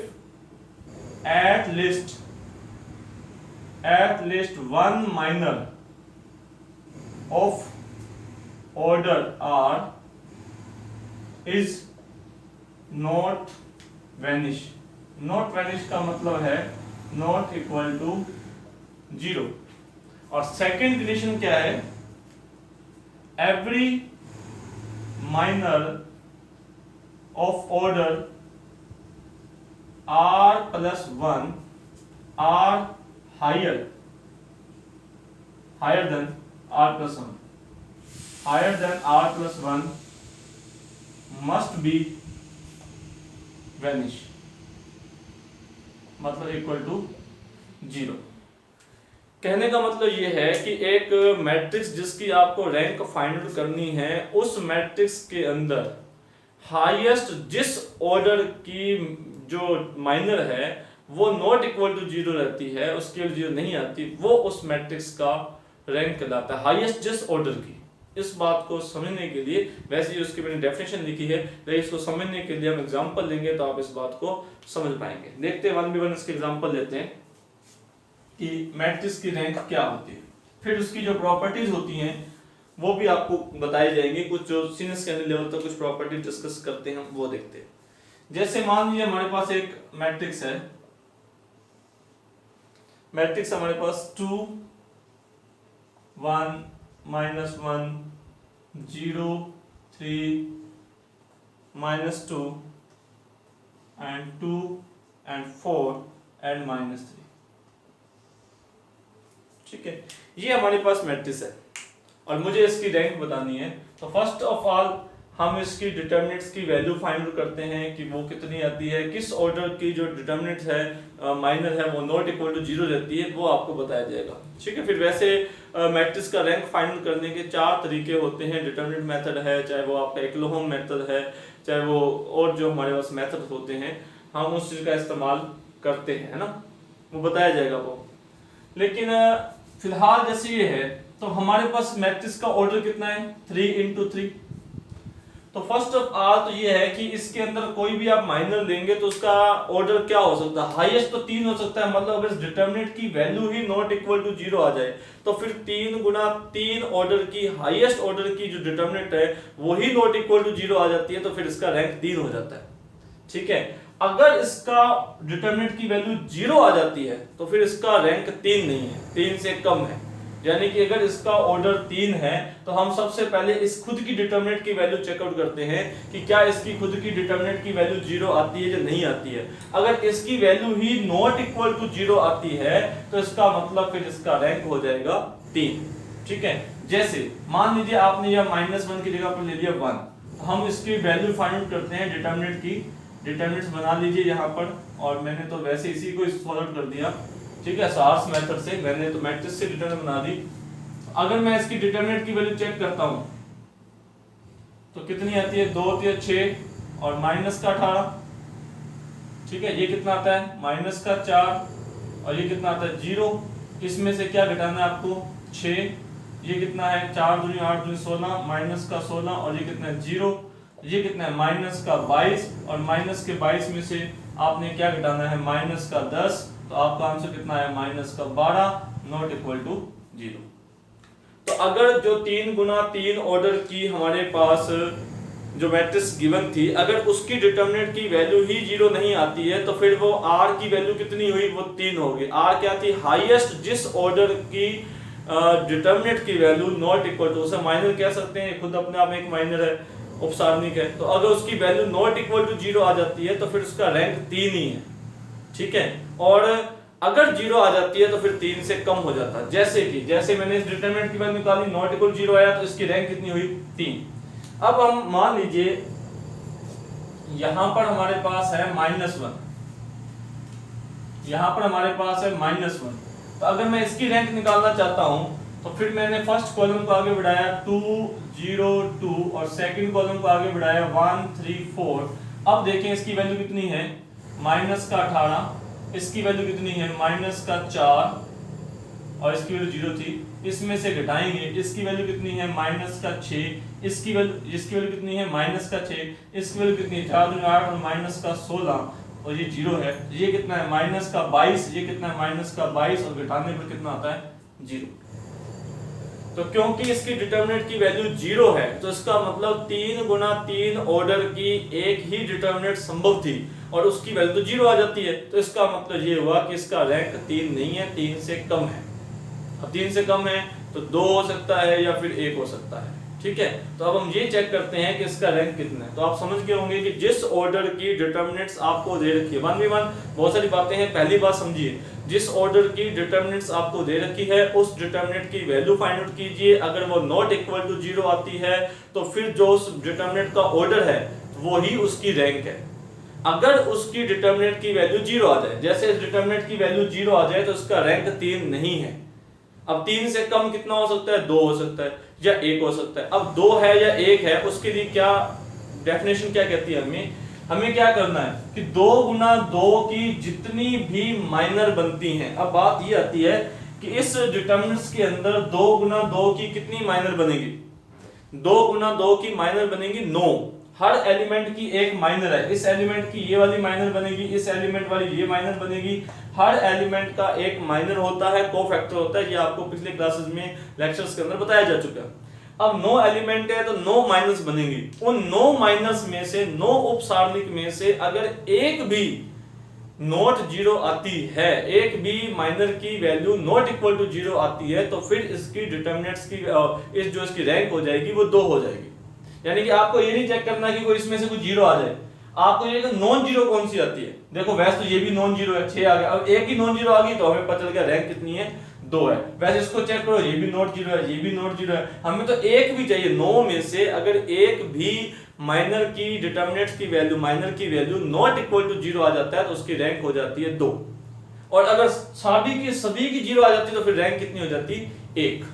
at least one minor of order r is not vanish. Not vanish का मतलब है नॉट इक्वल टू 0। और सेकेंड कंडीशन क्या है, every minor of order r plus 1 or higher than r plus 1, higher than r plus 1 must be vanish, मतलब equal to 0। कहने का मतलब ये है कि एक मैट्रिक्स जिसकी आपको रैंक फाइंड आउट करनी है, उस मैट्रिक्स के अंदर हाईएस्ट जिस ऑर्डर की जो माइनर है वो नॉट इक्वल टू 0 रहती है, उसके लिए 0 नहीं आती, वो उस मैट्रिक्स का रैंक कहलाता है, हाईएस्ट जिस ऑर्डर की। इस बात को समझने के लिए, वैसे ही उसकी मैंने डेफिनेशन लिखी है, लेकिन इसको समझने के लिए हम एग्जांपल लेंगे तो आप इस बात को समझ पाएंगे। देखते हैं 1 इसके एग्जांपल लेते हैं कि मैट्रिक्स की रैंक क्या होती है, फिर उसकी जो प्रॉपर्टीज होती हैं वो भी आपको बताई जाएंगी। कुछ जो सीनियर सेकेंडरी लेवल तक कुछ प्रॉपर्टीज डिस्कस करते हैं हम वो देखते हैं। जैसे मान लीजिए हमारे पास एक मैट्रिक्स है, मैट्रिक्स हमारे पास 2 1 -1 0 3 -2 and 2 and 4 and -3। ठीक है, ये हमारे पास मैट्रिक्स है और मुझे इसकी रैंक बतानी है। तो फर्स्ट ऑफ ऑल हम इसकी डिटरमिनेंट्स की वैल्यू फाइंड आउट करते हैं कि वो कितनी आती है, किस ऑर्डर की जो डिटरमिनेंट है माइनर है वो नॉट इक्वल टू 0 रहती है, वो आपको बताया जाएगा। ठीक है, फिर वैसे मैट्रिक्स का रैंक फाइंड आउट करने के 4 तरीके होते हैं। डिटरमिनेंट मेथड है, चाहे वो आपका एक्लोहोम मेथड है, चाहे वो और जो हमारे पास मेथड होते हैं हम उस चीज का इस्तेमाल करते हैं, है ना, वो बताया जाएगा वो। लेकिन फिलहाल जैसे ये है तो हमारे पास मैट्रिक्स का ऑर्डर कितना है, 3 into 3। तो फर्स्ट ऑफ ऑल तो ये है कि इसके अंदर कोई भी आप माइनर लेंगे तो उसका ऑर्डर क्या हो सकता है, हाईएस्ट तो 3 हो सकता है। मतलब अगर इस डिटरमिनेंट की वैल्यू ही नॉट इक्वल टू 0 आ जाए तो फिर 3 गुना 3 ऑर्डर की हाईएस्ट ऑर्डर की जो डिटरमिनेंट है वही नॉट इक्वल टू 0 आ जाती है, तो फिर इसका रैंक 3 हो जाता है। ठीक है, अगर इसका डिटरमिनेंट की वैल्यू 0 आ जाती है तो फिर इसका रैंक 3 नहीं है, 3 से कम है। यानी कि अगर इसका ऑर्डर 3 है तो हम सबसे पहले इस खुद की डिटरमिनेंट की वैल्यू चेकआउट करते हैं कि क्या इसकी खुद की डिटरमिनेंट की वैल्यू 0 आती है या नहीं आती है। अगर इसकी वैल्यू ही नॉट इक्वल टू 0 आती है तो इसका मतलब फिर इसका रैंक हो जाएगा 3। ठीक है, जैसे मान लीजिए आपने यह -1 की जगह पर ले लिया 1, तो हम इसकी वैल्यू फाइंड आउट करते हैं डिटरमिनेंट की। डिटरमिनेंट्स बना लीजिए यहाँ पर, और मैंने तो वैसे इसी को सॉल्व कर दिया। ठीक है, सार्स मेथड से मैंने तो मैट्रिक्स से डिटरमिनेंट बना दी। अगर मैं इसकी डिटरमिनेंट की वैल्यू चेक करता हूं तो कितनी आती है, 2 3 6 और -18। ठीक है, ये कितना आता है, -4 और ये कितना आता है 0। इसमें से क्या घटाना है आपको, 6। ये कितना है, 4 दूनी 8 दूनी 16, -16 और ये कितना है 0। ये कितना है, -22 और -22 में से आपने क्या घटाना है, -10। तो आपका आंसर कितना है, -12 नॉट इक्वल टू 0। तो अगर जो 3 गुना 3 ऑर्डर की हमारे पास जो मैट्रिक्स गिवन थी, अगर उसकी डिटरमिनेंट की वैल्यू ही 0 नहीं आती है तो फिर वो r की वैल्यू कितनी हुई, वो 3 होगी। r क्या थी, हाईएस्ट जिस ऑर्डर की डिटरमिनेंट की वैल्यू नॉट इक्वल टू, उसे माइनर कह सकते हैं, खुद अपने आप में एक माइनर है, उपसारणिक है। तो अगर उसकी वैल्यू नॉट इक्वल टू 0 आ जाती है तो फिर उसका रैंक 3 ही है। ठीक है, और अगर 0 आ जाती है तो फिर 3 से कम हो जाता है। जैसे मैंने इस डिटरमिनेंट की वैल्यू निकाली, नॉट इक्वल 0 आया तो इसकी रैंक कितनी हुई, 3। अब हम मान लीजिए यहां पर हमारे पास है -1, यहां पर हमारे पास है -1। तो अगर मैं इसकी रैंक निकालना चाहता हूं तो फिर मैंने फर्स्ट कॉलम को आगे बढ़ाया 2 0 2 और सेकंड कॉलम को आगे बढ़ाया 1 3 4। अब देखें इसकी वैल्यू कितनी है, -18, इसकी वैल्यू कितनी है, -4 और इसकी वैल्यू 0 थी। इसमें से घटाएंगे, इसकी वैल्यू कितनी है, -6, इसकी वैल्यू कितनी है, -6, इसकी वैल्यू कितनी है, 4 दूनी 8 और -16 और ये 0 है। ये कितना है, -22, ये कितना है, -22 और घटाने पर कितना आता है, 0। तो क्योंकि इसकी डिटरमिनेंट की वैल्यू 0 है तो इसका मतलब 3 गुना 3 ऑर्डर की एक ही डिटरमिनेंट संभव थी और उसकी वैल्यू तो 0 आ जाती है। तो इसका मतलब ये हुआ कि इसका रैंक 3 नहीं है, 3 से कम है। अब 3 से कम है तो 2 हो सकता है या फिर 1 हो सकता है। ठीक है, तो अब हम ये चेक करते हैं कि इसका रैंक कितना है। तो आप समझ गए होंगे कि जिस ऑर्डर की डिटरमिनेंट्स आपको दे रखी है, 1v1 बहुत सारी बातें हैं। पहली बात समझिए, जिस ऑर्डर की डिटरमिनेंट्स आपको दे रखी है उस डिटरमिनेंट की वैल्यू फाइंड आउट कीजिए। अगर वो नॉट इक्वल टू 0 आती है तो फिर जो उस डिटरमिनेंट का ऑर्डर है वो ही उसकी रैंक है। अगर उसकी डिटर्मिनेंट की वैल्यू 0 आ जाए, जैसे इस डिटर्मिनेंट की वैल्यू 0 आ जाए तो उसका रैंक 3 नहीं है। अब 3 से कम कितना हो सकता है? 2 हो सकता है या 1 हो सकता है। अब 2 है या 1 है, उसके लिए क्या डेफिनेशन क्या कहती है? हमें क्या करना है कि 2 गुना 2 की जितनी भी माइनर बनती हैं। अब बात ये आती है कि इस डिटर्मिनेंट्स के अंदर 2 गुना 2 की कितनी माइनर बनेगी? 2 गुना 2 की माइनर बनेगी 9। हर एलिमेंट की एक माइनर है, इस एलिमेंट की ये वाली माइनर बनेगी, इस एलिमेंट वाली ये माइनर बनेगी। हर एलिमेंट का एक माइनर होता है, कोफैक्टर होता है। ये आपको पिछले क्लासेस में लेक्चर्स के अंदर बताया जा चुका है। अब 9 एलिमेंट है तो 9 माइनस बनेंगी। उन 9 माइनस में से 9 उपसारणिक में से अगर एक भी नॉट 0 आती है, एक भी माइनर की वैल्यू नॉट इक्वल टू 0 आती है, तो फिर इसकी डिटर्मिनेंट्स की इस जो इसकी रैंक हो जाएगी वो 2 हो जाएगी। यानी कि आपको ये नहीं चेक करना कि कोई इसमें से कुछ 0 आ जाए, आपको ये नॉन जीरो कौन सी आती है। देखो वैसे तो ये भी नॉन जीरो है, 6 आ गया। अब एक ही नॉन जीरो आ गई तो हमें पता चल गया रैंक कितनी है? 2 है। वैसे इसको चेक करो, ये भी नॉट जीरो है, ये भी नॉट जीरो है। हमें तो एक भी चाहिए। 9 में से अगर एक भी माइनर की डिटर्मिनेंट्स की वैल्यू, माइनर की वैल्यू नॉट इक्वल टू 0 आ जाता है तो उसकी रैंक हो जाती है 2। और अगर सभी की 0 आ जाती है तो फिर रैंक कितनी हो जाती? 1।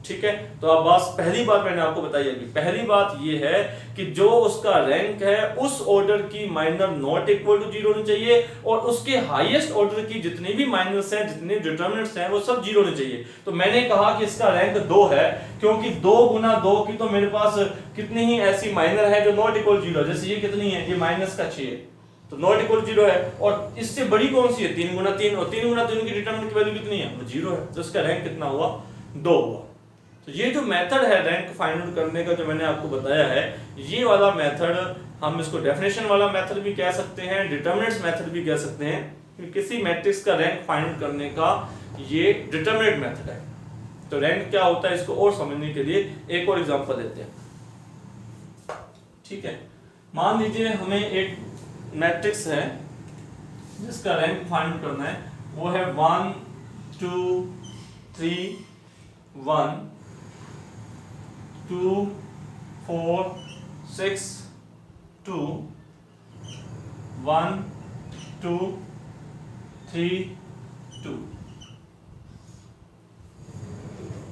ठीक है, तो अब बात, पहली बात मैंने आपको बताई अभी। पहली बात ये है कि जो उसका रैंक है उस ऑर्डर की माइनर नॉट इक्वल टू 0 होनी चाहिए, और उसके हाईएस्ट ऑर्डर की जितनी भी माइनर्स हैं, जितने डिटर्मिनेंट्स हैं, वो सब 0 होने चाहिए। तो मैंने कहा कि इसका रैंक 2 है क्योंकि 2 गुना 2 की तो मेरे पास कितनी ही ऐसी माइनर है जो नॉट इक्वल 0। जैसे ये कितनी है? ये माइनस का 6 है, तो नॉट इक्वल 0 है। और इससे बड़ी कौन सी है? 3 गुना 3, और 3 गुना 3 की डिटर्मिनेंट की वैल्यू कितनी है? वो 0 है। तो इसका रैंक कितना हुआ? 2 हुआ। तो ये जो मेथड है रैंक फाइंड आउट करने का, जो मैंने आपको बताया है, ये वाला मेथड हम इसको डेफिनेशन वाला मेथड भी कह सकते हैं, डिटरमिनेंट्स मेथड भी कह सकते हैं, कि किसी मैट्रिक्स का रैंक फाइंड आउट करने का ये डिटरमिनेंट मेथड है। तो रैंक क्या होता है इसको और समझने के लिए एक और एग्जांपल लेते हैं। ठीक है, मान लीजिए हमें एक मैट्रिक्स है जिसका रैंक फाइंड आउट करना है। वो है 1 2 3 1 2 4 6 2 1 2 3 2।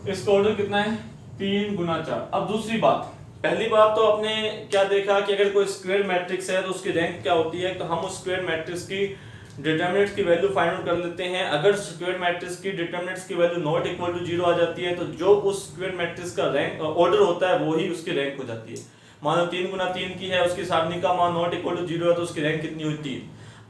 इसका ऑर्डर कितना है? 3 गुना 4। अब दूसरी बात, पहली बात तो आपने क्या देखा कि अगर कोई स्क्वायर मैट्रिक्स है तो उसकी रैंक क्या होती है। तो हम उस स्क्वायर मैट्रिक्स की डिटरमिनेंट्स की वैल्यू फाइंड आउट कर लेते हैं। अगर स्क्वायर मैट्रिक्स की डिटरमिनेंट्स की वैल्यू नॉट इक्वल टू 0 आ जाती है तो जो उस स्क्वायर मैट्रिक्स का रैंक ऑर्डर होता है वो ही उसकी रैंक हो जाती है। मानो 3 गुना 3 की है, उसकी सारणी का मान नॉट इक्वल टू 0 है तो उसकी रैंक कितनी होती है?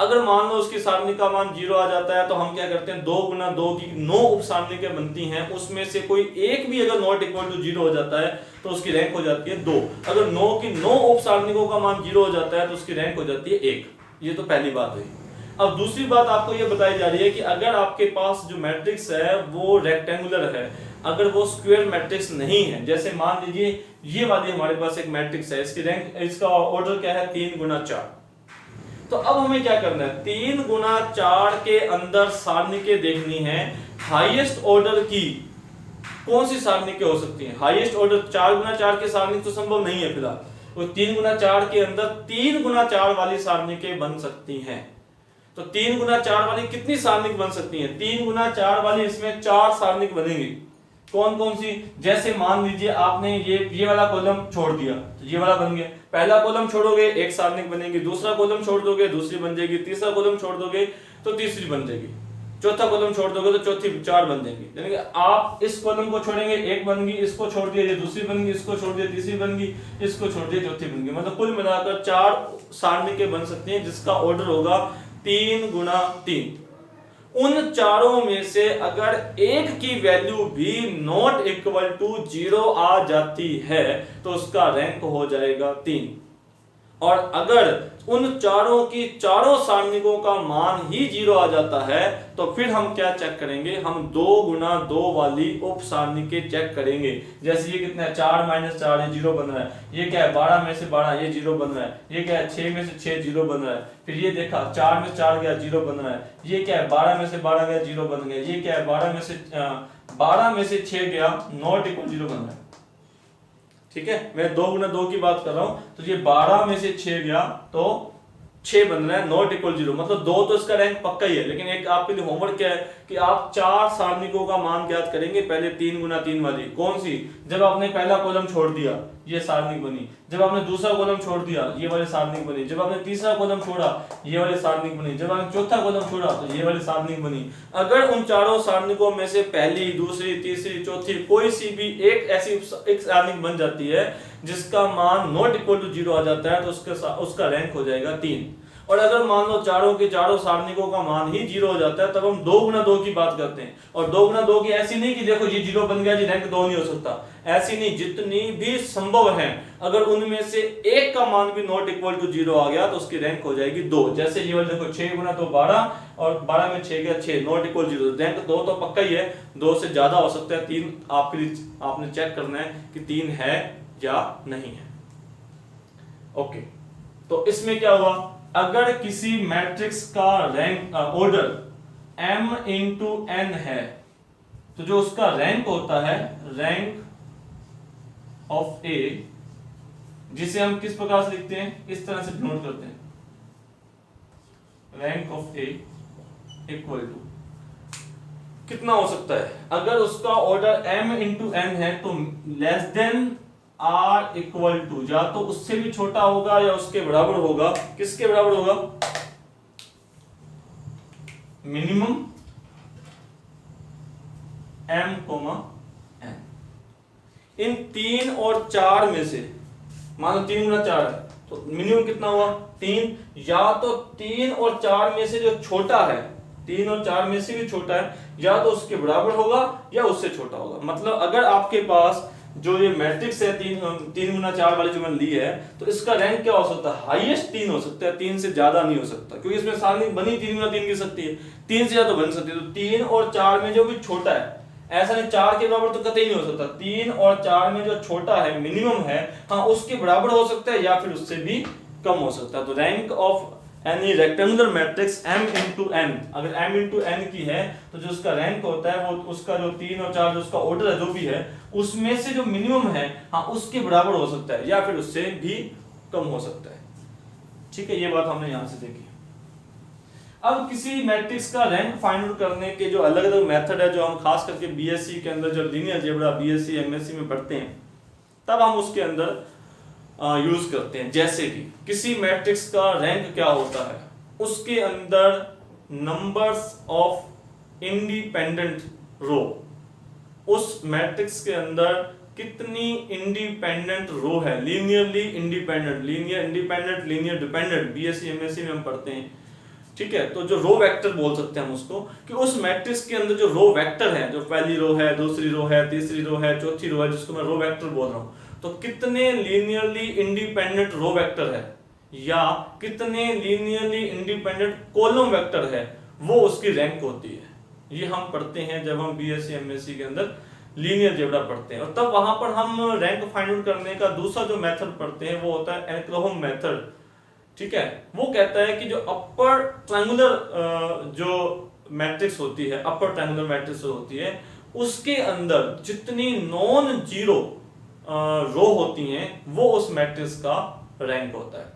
अगर मान लो उसकी सारणी का मान 0 आ जाता है तो हम क्या करते हैं, 2 गुना 2 की 9 उप सारणिकें बनती हैं, उसमें से कोई एक भी अगर नॉट इक्वल टू 0 हो जाता है तो उसकी रैंक हो जाती है 2। अगर 9 की 9 उप सारणिकों का मान 0 हो जाता है तो उसकी रैंक हो जाती है 1। ये तो पहली बात हुई। अब दूसरी बात आपको ये बताई जा रही है कि अगर आपके पास जो मैट्रिक्स है वो रेक्टेंगुलर है, अगर वो स्क्वायर मैट्रिक्स नहीं है, जैसे मान लीजिए ये वाली हमारे पास एक मैट्रिक्स है, इसकी रैंक, इसका ऑर्डर क्या है? 3 गुना 4। तो अब हमें क्या करना है? 3 गुना 4 के अंदर सारणिकें देखनी है। हाईएस्ट ऑर्डर की कौन सी सारणिकें हो सकती हैं? हाईएस्ट ऑर्डर 4 गुना 4 के सारणिक तो संभव नहीं है फिलहाल। तो 3 गुना 4 के अंदर 3 गुना 4 वाली सारणिकें बन सकती हैं। तो 3 गुना 4 वाली कितनी सारणिक बन सकती हैं? 3 गुना 4 वाली इसमें 4 सारणिक बनेंगी। कौन कौन सी? जैसे मान लीजिए आपने ये वाला कॉलम छोड़ दिया तो ये वाला बन गया। पहला कॉलम छोड़ोगे एक सारणिक बनेगी, दूसरा कॉलम छोड़ दोगे दूसरी बन जाएगी, तीसरा कॉलम छोड़ दोगे तो तीसरी बन जाएगी, चौथा कॉलम छोड़ दोगे तो चौथी 4 बन जाएगी। यानी कि आप इस कॉलम को छोड़ेंगे एक बन गई, इसको छोड़ दिया ये दूसरी बन गई, इसको छोड़ दिया तीसरी बन गई, इसको छोड़ दिया चौथी बन गई। मतलब कुल मिलाकर 4 सारणिकें बन सकती हैं जिसका ऑर्डर होगा 3 गुना 3। उन चारों में से अगर एक की वैल्यू भी नॉट इक्वल टू 0 आ जाती है तो उसका रैंक हो जाएगा 3। और अगर उन चारों की चारों सारणिकों का मान ही 0 आ जाता है तो फिर हम क्या चेक करेंगे? हम 2 गुना 2 वाली उप सारणिकें चेक करेंगे। जैसे ये कितना है? 4 माइनस 4, ये 0 बन रहा है। ये क्या है? 12 में से 12, ये 0 बन रहा है। ये क्या है? 6 में से 6, 0 बन रहा है। फिर ये देखा 4 में से 4 गया, 0 बन रहा है। ये क्या है? 12 में से 12 गया, 0 बन गया। ये क्या है? 12 में से 6 गया, नॉट इक्वल 0 बन रहा है। ठीक है, मैं 2 गुना 2 की बात कर रहा हूं। तो ये 12 में से 6 गया तो 6 बन रहा है नॉट इक्वल 0, मतलब 2 तो इसका रैंक पक्का ही है। लेकिन एक आपके लिए होमवर्क क्या है कि आप 4 सारणिकों का मान ज्ञात करेंगे। पहले 3 गुना 3 वाली कौन सी, जब आपने पहला कॉलम छोड़ दिया ये सारणिक बनी, जब आपने दूसरा कॉलम छोड़ दिया ये वाली सारणिक बनी, जब आपने तीसरा कॉलम छोड़ा ये वाली सारणिक बनी, जब आपने चौथा कॉलम छोड़ा तो ये वाली सारणिक बनी। अगर उन चारों सारणिकों में से पहली, दूसरी, तीसरी, चौथी कोई सी भी एक ऐसी एक सारणिक बन जाती है जिसका मान नॉट इक्वल टू 0 आ जाता है तो उसका रैंक हो जाएगा 3। और अगर मान लो चारों के चारों सारणिकों का मान ही 0 हो जाता है तब हम 2 गुना 2 की बात करते हैं। और 2 गुना 2 की ऐसी नहीं कि देखो ये 0 बन गया जी रैंक 2 नहीं हो सकता, ऐसी नहीं, जितनी भी संभव है अगर उनमें से एक का मान भी नॉट इक्वल टू 0 आ गया तो उसकी रैंक हो जाएगी 2। जैसे ये वाले देखो 6 गुना 2 12 और 12 में 6 गया 6, नॉट इक्वल 0, रैंक 2 तो पक्का ही है, 2 से ज्यादा हो सकता है, 3 आपके लिए आपने चेक करना है कि 3 है या नहीं है। ओके, तो इसमें क्या हुआ, अगर किसी मैट्रिक्स का rank order m into n है तो जो उसका रैंक होता है रैंक ऑफ ए, जिसे हम किस प्रकार से लिखते हैं, इस तरह से डिनोट करते हैं, rank of A equal to कितना हो सकता है, अगर उसका ऑर्डर m इंटू n है तो less than r equal to, या तो उससे भी छोटा होगा या उसके बराबर होगा। किसके बराबर होगा, मिनिमम m, n। इन 3 और 4 में से मान लो 3 गुना 4 है तो मिनिमम कितना हुआ 3, या तो 3 और 4 में से जो छोटा है, 3 और 4 में से भी छोटा है, या तो उसके बराबर होगा या उससे छोटा होगा। मतलब अगर आपके पास जो ये मैट्रिक्स है 3 गुना 4 वाली जो मैंने ली है तो इसका रैंक क्या हो सकता है, हाईएस्ट 3 हो सकता है, 3 से ज्यादा नहीं हो सकता, क्योंकि इसमें सारणिक बनी 3 गुना 3 की सकती है, 3 से ज्यादा बन सकती है। तो 3 और 4 में जो भी छोटा है, ऐसा नहीं 4 के बराबर तो कतई नहीं हो सकता, 3 और 4 में जो छोटा है मिनिमम है, हाँ उसके बराबर हो सकता है या फिर उससे भी कम हो सकता है। तो rank of any rectangular matrix m into n, अगर m इंटू n की है तो जो उसका रैंक होता है वो उसका जो 3 और 4 जो उसका ऑर्डर है जो भी है उसमें से जो मिनिमम है हाँ उसके बराबर हो सकता है या फिर उससे भी कम हो सकता है। ठीक है, ये बात हमने यहां से देखी। अब किसी मैट्रिक्स का रैंक फाइंड आउट करने के जो अलग अलग मेथड है, जो हम खास करके बीएससी के अंदर जो लीनियर अलजेब्रा बीएससी एमएससी में पढ़ते हैं तब हम उसके अंदर यूज करते हैं। जैसे कि किसी मैट्रिक्स का रैंक क्या होता है, उसके अंदर नंबर्स ऑफ इंडिपेंडेंट रो, उस मैट्रिक्स के अंदर कितनी इंडिपेंडेंट रो है, linearly independent, linear independent, linear dependent, BSc MSc में हम पढ़ते हैं। ठीक है, तो जो रो वेक्टर बोल सकते हैं हम उसको, कि उस मैट्रिक्स के अंदर जो रो वेक्टर है, जो पहली रो है, दूसरी रो है, तीसरी रो है, चौथी रो है, जिसको मैं रो वेक्टर बोल रहा हूं, तो कितने लीनियरली इंडिपेंडेंट रो वेक्टर है या कितने लीनियरली इंडिपेंडेंट कॉलम वेक्टर है, वो उसकी रैंक होती है। ये हम पढ़ते हैं जब हम बीएससी एमएससी के अंदर लीनियर अलजेब्रा पढ़ते हैं। और तब वहां पर हम रैंक फाइंड आउट करने का दूसरा जो मेथड पढ़ते हैं वो होता है एनक्लोम मेथड। ठीक है, वो कहता है कि जो अपर ट्रायंगुलर जो मैट्रिक्स होती है, अपर ट्रायंगुलर मैट्रिक्स होती है, उसके अंदर जितनी नॉन जीरो रो होती हैं वो उस मैट्रिक्स का रैंक होता है।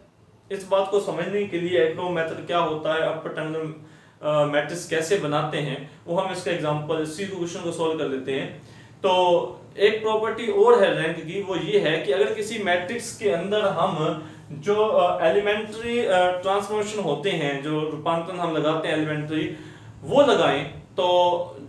इस बात को समझने के लिए एनक्लोम मेथड क्या होता है, अपर ट्रायंगुलर मैट्रिक्स कैसे बनाते हैं, वो हम इसका एग्जांपल इसी क्वेश्चन को सॉल्व कर लेते हैं। तो एक प्रॉपर्टी और है रैंक की, वो ये है कि अगर किसी मैट्रिक्स के अंदर हम जो एलिमेंट्री ट्रांसफॉर्मेशन होते हैं, जो रूपांतरण हम लगाते हैं एलिमेंट्री, वो लगाएं तो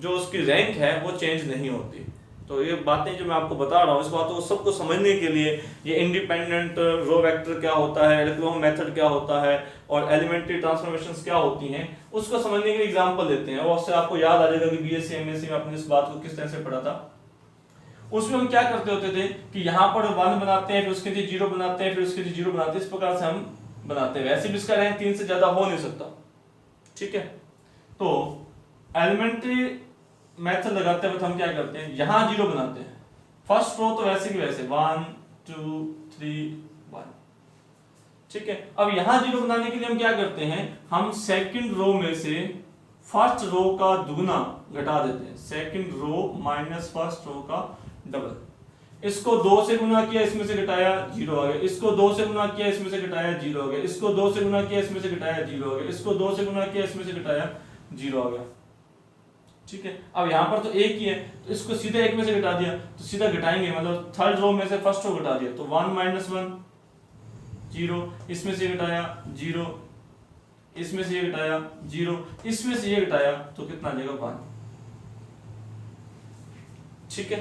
जो उसकी रैंक है वो चेंज नहीं होती। तो ये बातें जो मैं आपको बता रहा हूँ, इस बातों को सबको समझने के लिए ये इंडिपेंडेंट रो वेक्टर क्या होता है, एनक्लोम मेथड क्या होता है और एलिमेंट्री ट्रांसफॉर्मेशंस क्या होती हैं, उसको समझने के लिए एग्जांपल देते हैं। और उससे आपको याद आ जाएगा कि बीएससी एमएससी में आपने इस बात को किस तरह से पढ़ा था। उसमें हम क्या करते होते थे कि यहाँ पर 1 बनाते हैं, फिर उसके लिए 0 बनाते हैं, फिर उसके लिए 0 बनाते हैं, इस प्रकार से हम बनाते हैं। वैसे भी इसका रैंक 3 से ज्यादा हो नहीं सकता। ठीक है, तो एलिमेंट्री मेथड लगाते वक्त हम क्या करते हैं, यहां 0 बनाते हैं, फर्स्ट रो तो वैसे की वैसे 1 2 3 1। ठीक है, अब यहां 0 बनाने के लिए हम क्या करते हैं, हम सेकंड रो में से फर्स्ट रो का दुगना घटा देते हैं, second row minus first row का डबल। इसको 2 से गुना किया, इसमें से घटाया, 0 आ गया। इसको 2 से गुना किया, इसमें से घटाया, 0 आ गया। इसको 2 से गुना किया, इसमें से घटाया, 0 आ गया। इसको 2 से गुना किया, इसमें से घटाया, 0 आ गया। ठीक है, अब यहाँ पर तो एक ही है, तो इसको सीधे एक में से घटा दिया, तो सीधा घटाएंगे, मतलब थर्ड रो में से फर्स्ट रो घटा दिया, तो 1 - 1 0, इसमें से घटाया 0, इसमें से ये घटाया 0, इसमें से ये घटाया, तो कितना आ जाएगा 1। ठीक है,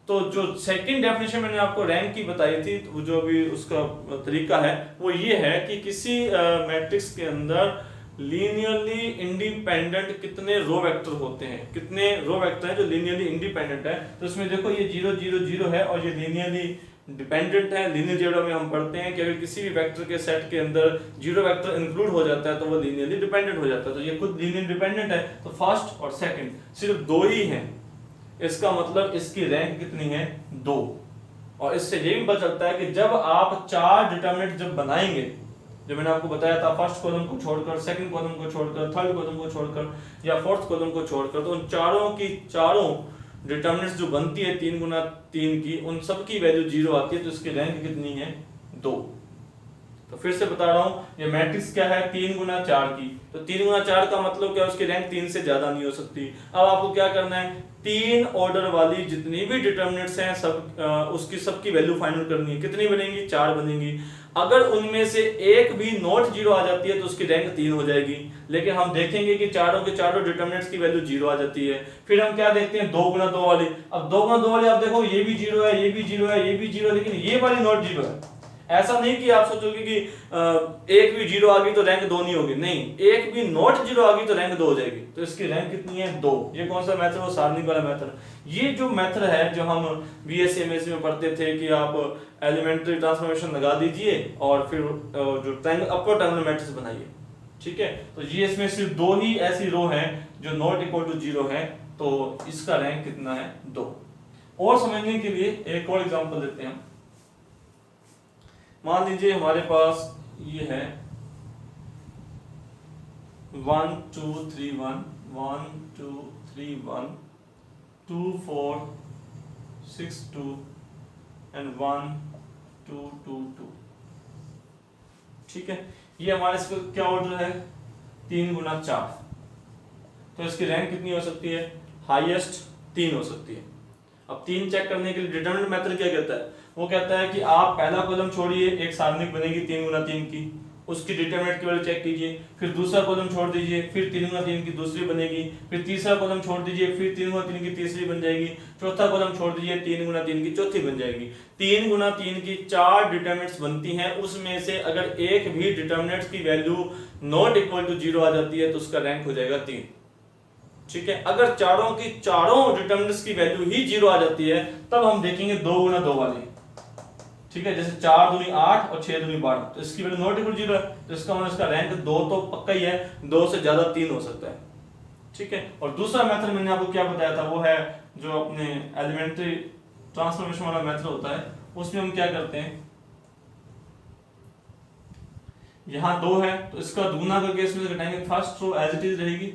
तो जो सेकंड डेफिनेशन मैंने आपको रैंक की बताई थी, तो जो भी उसका तरीका है वो ये है कि किसी मैट्रिक्स के अंदर लीनियरली इंडिपेंडेंट कितने रो वेक्टर होते हैं, कितने रो वेक्टर हैं जो लीनियरली इंडिपेंडेंट है। तो इसमें देखो ये 0 0 0 है और ये लीनियरली डिपेंडेंट है। लीनियर जियोमेट्री में हम पढ़ते हैं कि अगर किसी भी वेक्टर के सेट के अंदर 0 वेक्टर इंक्लूड हो जाता है तो वो लीनियरली डिपेंडेंट हो जाता है। तो ये खुद लीनियर डिपेंडेंट है, तो फर्स्ट और सेकंड सिर्फ 2 ही हैं, इसका मतलब इसकी रैंक कितनी है 2। और इससे ये भी पता चलता है कि जब आप 4 डिटरमिनेंट जब बनाएंगे, जो मैंने आपको बताया था फर्स्ट कॉलम को छोड़कर, सेकंड कॉलम को छोड़कर, थर्ड कॉलम को छोड़कर या फोर्थ कॉलम को छोड़कर, तो उन चारों की चारों डिटरमिनेंट्स जो बनती है 3 गुना 3 की, उन सब की वैल्यू 0 आती है, तो इसकी रैंक कितनी है 2। तो फिर से बता रहा हूं, ये मैट्रिक्स क्या है 3 गुना 4 की, तो 3 गुना 4 का मतलब क्या, उसकी रैंक 3 से ज्यादा नहीं हो सकती। अब आपको क्या करना है, 3 ऑर्डर वाली जितनी भी डिटरमिनेंट्स हैं सब उसकी सबकी वैल्यू फाइंड करनी है। कितनी बनेंगी, 4 बनेंगी। अगर उनमें से एक भी नॉट 0 आ जाती है तो उसकी रैंक 3 हो जाएगी। लेकिन हम देखेंगे कि चारों के चारों डिटरमिनेंट्स की वैल्यू 0 आ जाती है। फिर हम क्या देखते हैं, 2 गुना 2 वाली। अब 2 गुना 2 वाली आप देखो, ये भी 0 है, ये भी 0 है, ये भी 0 है, लेकिन ये वाली नॉट 0 है। ऐसा नहीं कि आप सोचोगे कि एक भी 0 आ गई तो रैंक 2 नहीं होगी, नहीं, एक भी नॉट 0 आ गई तो रैंक 2 हो जाएगी। तो इसकी रैंक कितनी है 2। ये कौन सा मेथड, वो सारणिक वाला मेथड। ये जो मेथड है जो हम बीएससी एमएससी में पढ़ते थे कि आप एलिमेंट्री ट्रांसफॉर्मेशन लगा दीजिए और फिर जो ट्रायंगल अपर ट्रायंगुलर मैट्रिक्स बनाइए। ठीक है, तो ये इसमें सिर्फ 2 ही ऐसी रो हैं जो नॉट इक्वल टू 0 है, तो इसका रैंक कितना है 2। और समझने के लिए एक और एग्जांपल देते हैं। मान लीजिए हमारे पास ये है 1 2 3 1 1 2 3 1 2 4 6 2 एंड 1 2 2 2। ठीक है, ये हमारे इसका क्या ऑर्डर है 3 गुना 4। तो इसकी रैंक कितनी हो सकती है, हाईएस्ट 3 हो सकती है। अब 3 चेक करने के लिए डिटरमिनेंट मेथड क्या कहता है, वो कहता है कि आप पहला कॉलम छोड़िए, एक सारणिक बनेगी 3 गुना 3 की, उसकी डिटरमिनेंट की वैल्यू चेक कीजिए। फिर दूसरा कॉलम छोड़ दीजिए, फिर 3 गुना 3 की दूसरी बनेगी। फिर तीसरा कॉलम छोड़ दीजिए, फिर 3 गुना 3 की तीसरी बन जाएगी। चौथा कॉलम छोड़ दीजिए, 3 गुना 3 की चौथी बन जाएगी। 3 गुना 3 की 4 डिटरमिनेंट्स बनती हैं, उसमें से अगर एक भी डिटरमिनेंट्स की वैल्यू नॉट इक्वल टू 0 आ जाती है तो उसका रैंक हो जाएगा 3। ठीक है, अगर चारों की चारों डिटरमिनेंट्स की वैल्यू ही 0 आ जाती है तब हम देखेंगे 2 गुना 2 वाली। ठीक है, जैसे 4 दूनी 8 और 6 दूनी 12, तो इसकी वैल्यू नॉट इक्वल 0 है, तो इसका मतलब इसका रैंक 2 तो पक्का ही है, 2 से ज्यादा 3 हो सकता है। ठीक है, और दूसरा मेथड मैंने आपको क्या बताया था, वो है जो अपने एलिमेंट्री ट्रांसफॉर्मेशन वाला मेथड होता है। उसमें हम क्या करते हैं, यहाँ 2 है तो इसका दुगुना करके इसमें से घटाएंगे, first row as it is रहेगी।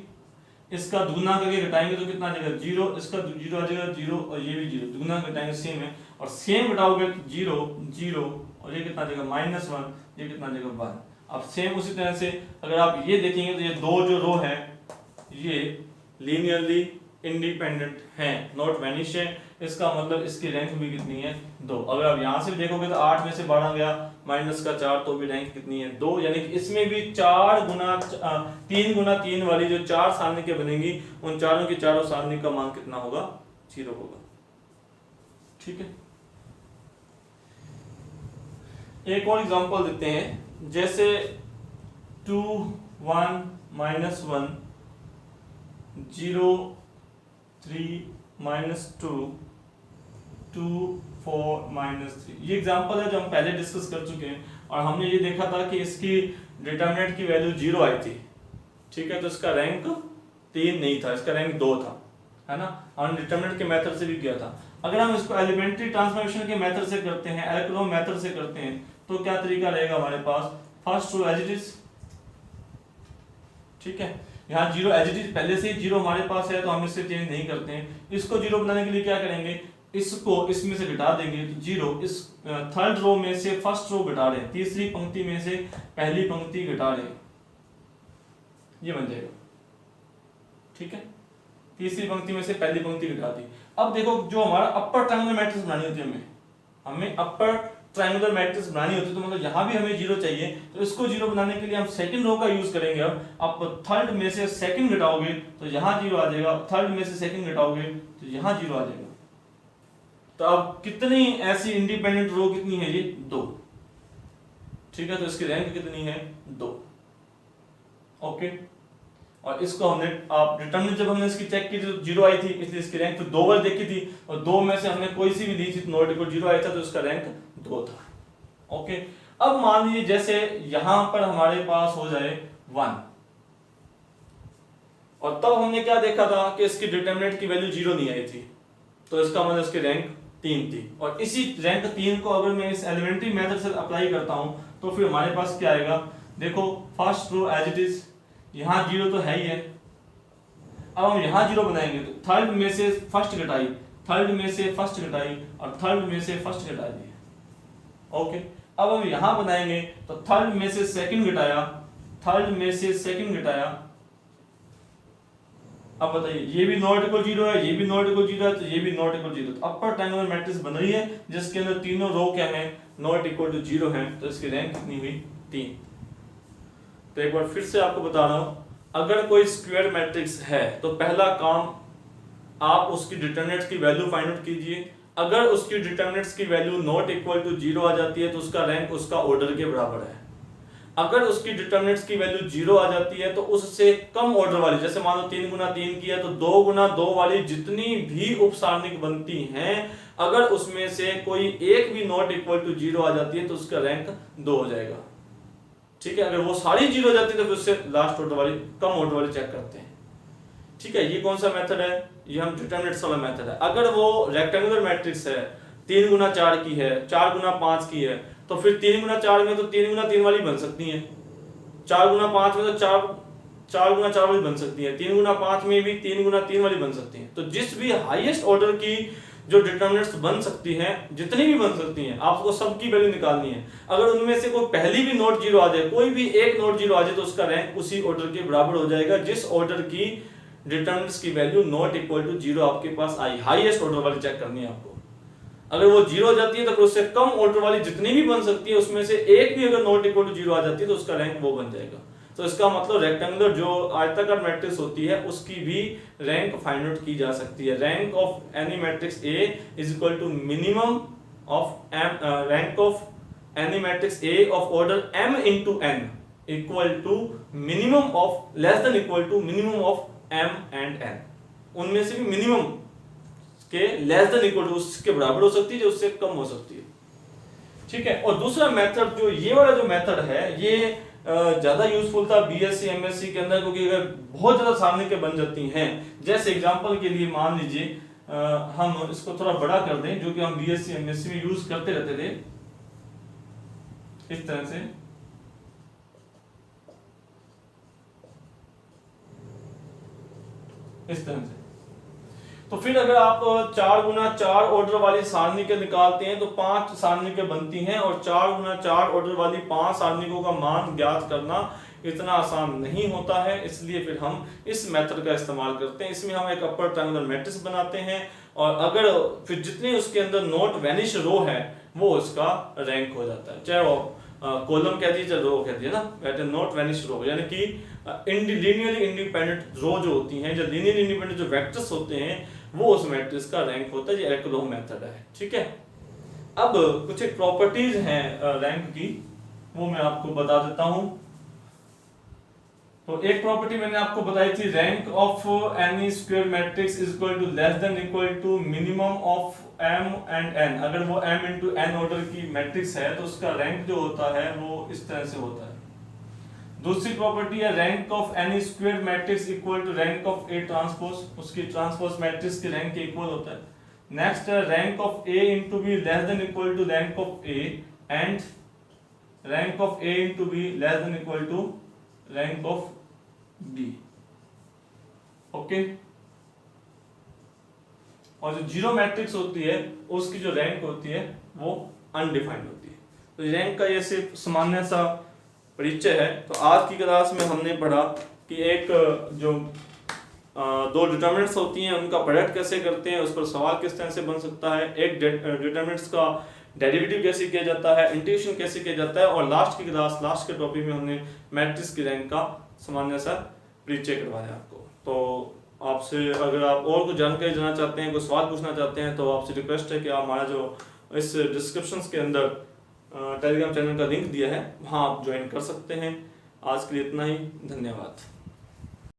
इसका दुगुना करके घटाएंगे तो कितना आ जाएगा 0, इसका 0 आ जाएगा 0 और ये भी 0, दुगुना घटाएंगे सेम है, और सेम घटाओगे तो 0 0 और ये कितना आ जाएगा -1, ये कितना आ जाएगा 1। अब सेम उसी तरह से अगर आप ये देखेंगे तो ये 2 जो रो है ये लीनियरली इंडिपेंडेंट हैं, नॉट वैनिश है। इसका मतलब इसकी रैंक भी कितनी है 2। अगर आप यहां से भी देखोगे तो 8 में से 12 गया माइनस का 4, तो भी रैंक कितनी है 2। यानी कि इसमें भी 3 गुना 3 वाली जो 4 सारणिकें बनेंगी, उन चारों की चारों सारणिक का मान कितना होगा 0 होगा। ठीक है, एक और एग्जांपल देते हैं, जैसे 2 1 -1 0 3 -2 2 4 -3। ये एग्जांपल है जो हम पहले डिस्कस कर चुके हैं, और हमने ये देखा था कि इसकी डिटरमिनेंट की वैल्यू 0 आई थी। ठीक है, तो इसका रैंक 3 नहीं था, इसका रैंक 2 था, है ना। हमने डिटरमिनेंट के मेथड से भी किया था। अगर हम इसको एलिमेंट्री ट्रांसफॉर्मेशन के मेथड से करते हैं, एलक्रोम मेथड से करते हैं, तो क्या तरीका रहेगा हमारे पास, first row as it is. ठीक है, यहाँ 0 एज इट इज पहले से ही 0 हमारे पास है, तो हम इससे चेंज नहीं करते हैं। इसको 0 बनाने के लिए क्या करेंगे, इसको इसमें से घटा देंगे तो 0, इस थर्ड रो में से फर्स्ट रो घटा रहे हैं, तीसरी पंक्ति में से पहली पंक्ति घटा रहे हैं, ये बन जाएगा। ठीक है, तीसरी पंक्ति में से पहली पंक्ति घटा दी। अब देखो जो हमारा अपर ट्रायंगुलर मैट्रिक्स बनानी होती है, हमें अपर ट्रायंगुलर मैट्रिक्स बनानी होती है, तो मतलब यहाँ भी हमें 0 चाहिए, तो इसको 0 बनाने के लिए हम सेकंड रो का यूज करेंगे। अब आप थर्ड में से सेकंड घटाओगे तो यहाँ 0 आ जाएगा, थर्ड में से सेकंड घटाओगे तो यहाँ 0 आ जाएगा। तो अब कितनी ऐसी इंडिपेंडेंट रो कितनी है, ये 2। ठीक है, तो इसकी रैंक कितनी है, 2। ओके, और इसको हमने आप डिटरमिनेंट जब हमने इसकी चेक की थी तो 0 आई थी, इसलिए इसकी रैंक फिर 2 बार देखी थी, और 2 में से हमने कोई सी भी ली थी तो नॉट इक्वल 0 आया था, तो इसका रैंक 2 था। ओके, अब मान लीजिए जैसे यहां पर हमारे पास हो जाए 1, और तब हमने क्या देखा था कि इसकी डिटरमिनेंट की वैल्यू 0 नहीं आई थी, तो इसका मतलब इसकी रैंक 3 थी। और इसी रैंक 3 को अगर मैं इस एलिमेंट्री मेथड से अप्लाई करता हूं तो फिर हमारे पास क्या आएगा, देखो first row as it is, यहाँ 0 तो है ही है। अब हम यहाँ 0 बनाएंगे तो थर्ड में से फर्स्ट घटाई, थर्ड में से फर्स्ट घटाई, और थर्ड में से फर्स्ट घटा दी। ओके, अब हम यहाँ बनाएंगे तो थर्ड में से सेकंड घटाया, थर्ड में से सेकंड घटाया। अब बताइए ये भी नॉट इक्वल 0 है, ये भी नॉट इक्वल 0 है, तो ये भी नॉट इक्वल 0। तो अपर ट्रायंगुलर मैट्रिक्स बन रही है जिसके अंदर तीनों रो क्या है, नॉट इक्वल टू 0 है, तो इसकी रैंक कितनी हुई, 3। तो एक बार फिर से आपको बता रहा हूं, अगर कोई स्क्वायर मैट्रिक्स है तो पहला काम आप उसकी डिटरमिनेंट्स की वैल्यू फाइंड आउट कीजिए। अगर उसकी डिटरमिनेंट्स की वैल्यू नॉट इक्वल टू 0 आ जाती है तो उसका रैंक उसका ऑर्डर के बराबर है। अगर उसकी डिटरमिनेंट्स की वैल्यू 0 आ जाती है तो उससे कम ऑर्डर वाली, जैसे मान लो 3 गुना 3 की है तो 2 गुना 2 वाली जितनी भी उप सारणिक बनती हैं, अगर उसमें से कोई एक भी नॉट इक्वल टू 0 आ जाती है तो उसका रैंक 2 हो जाएगा। ठीक है, अगर वो सारी 0 हो जाती है तो फिर उससे लास्ट ऑर्डर वाली, कम ऑर्डर वाली चेक करते हैं। ठीक है, ये कौन सा मेथड है, ये हम डिटरमिनेंट्स वाला मेथड है। अगर वो रेक्टेंगुलर मैट्रिक्स है, 3 गुना 4 की है, 4 गुना 5 की है, तो फिर 3 गुना 4 में तो 3 गुना 3 वाली बन सकती है, 4 गुना 5 में तो 4 गुना 4 वाली बन सकती है, 3 गुना 5 में भी 3 गुना 3 वाली बन सकती है। तो जिस भी हाईएस्ट ऑर्डर की जो डिटरमिनेंट्स बन सकती हैं, जितनी भी बन सकती हैं, आपको सबकी वैल्यू निकालनी है। अगर उनमें से कोई पहली भी नोट 0 आ जाए, कोई भी एक नोट 0 आ जाए, तो उसका रैंक उसी ऑर्डर के बराबर हो जाएगा जिस ऑर्डर की डिटरमिनेंट्स की वैल्यू नॉट इक्वल टू 0 आपके पास आई। हाईएस्ट ऑर्डर वाली चेक करनी है आपको। अगर वो 0 हो जाती है तो फिर उससे कम ऑर्डर वाली जितनी भी बन सकती है उसमें से एक भी अगर नॉट इक्वल टू 0 आ जाती है तो उसका रैंक वो बन जाएगा। तो इसका मतलब रेक्टेंगुलर जो आयताकार मैट्रिक्स होती है उसकी भी रैंक फाइंड आउट की जा सकती है। Rank of any matrix A is equal to minimum of m, rank of any matrix A of order m into n equal to minimum of less than equal to minimum of m and n। उनमें से भी minimum के less than equal to उसके बराबर हो सकती है, जो उससे कम हो सकती है। ठीक है, और दूसरा मेथड जो ये वाला जो मेथड है ये ज्यादा यूजफुल था बीएससी एमएससी के अंदर, क्योंकि अगर बहुत ज्यादा सामने के बन जाती हैं, जैसे एग्जांपल के लिए मान लीजिए हम इसको थोड़ा बड़ा कर दें, जो कि हम बीएससी एमएससी में यूज करते रहते थे इस तरह से। इस तरह से तो फिर अगर आप 4 गुना 4 ऑर्डर वाली सारणी के निकालते हैं तो 5 सारणी के बनती हैं, और 4 गुना 4 ऑर्डर वाली 5 सारणिकों का मान ज्ञात करना इतना आसान नहीं होता है, इसलिए फिर हम इस मेथड का इस्तेमाल करते हैं। इसमें हम एक अपर ट्रायंगुलर मैट्रिक्स बनाते हैं, और अगर फिर जितनी उसके अंदर नॉट वैनिश रो है वो उसका रैंक हो जाता है, चाहे वो कॉलम कह दीजिए रो कह दीजिए ना, दैट इज नॉट वैनिश रो, यानी कि लीनियरली इंडिपेंडेंट रो जो होती हैं, जो लीनियरली इंडिपेंडेंट जो वेक्टर्स होते हैं, वो उस मैट्रिक्स का रैंक होता है। ये एक्लोम मेथड है। ठीक है, अब कुछ एक प्रॉपर्टीज हैं रैंक की, वो मैं आपको बता देता हूं। तो एक प्रॉपर्टी मैंने आपको बताई थी, rank of any square matrix is equal to less than equal to minimum of m and n। अगर वो m into n ऑर्डर की मैट्रिक्स है तो उसका रैंक जो होता है वो इस तरह से होता है। दूसरी प्रॉपर्टी है rank of any square matrix equal to rank of A transpose, उसकी ट्रांसपोज मैट्रिक्स के रैंक के इक्वल होता है। नेक्स्ट है rank of A into B less than equal to rank of A, and rank of A into B less than equal to rank of B। Okay, और जो zero matrix होती है उसकी जो रैंक होती है वो अनडिफाइंड होती है। तो रैंक का ये सिर्फ सामान्य सा परिचय है। तो आज की क्लास में हमने पढ़ा कि एक जो दो डिटरमिनेंट्स होती हैं उनका प्रोडक्ट कैसे करते हैं, उस पर सवाल किस तरह से बन सकता है, एक डिटरमिनेंट्स का डेरिवेटिव कैसे किया जाता है, इंटीग्रेशन कैसे किया जाता है, और लास्ट के टॉपिक में हमने मैट्रिक्स की रैंक का सामान्य सा परिचय करवाया आपको। तो आपसे अगर आप और कुछ जानकारी जानना चाहते हैं, कोई सवाल पूछना चाहते हैं, तो आपसे रिक्वेस्ट है कि आप हमारा जो इस डिस्क्रिप्शन के अंदर टेलीग्राम चैनल का लिंक दिया है वहाँ आप ज्वाइन कर सकते हैं। आज के लिए इतना ही, धन्यवाद।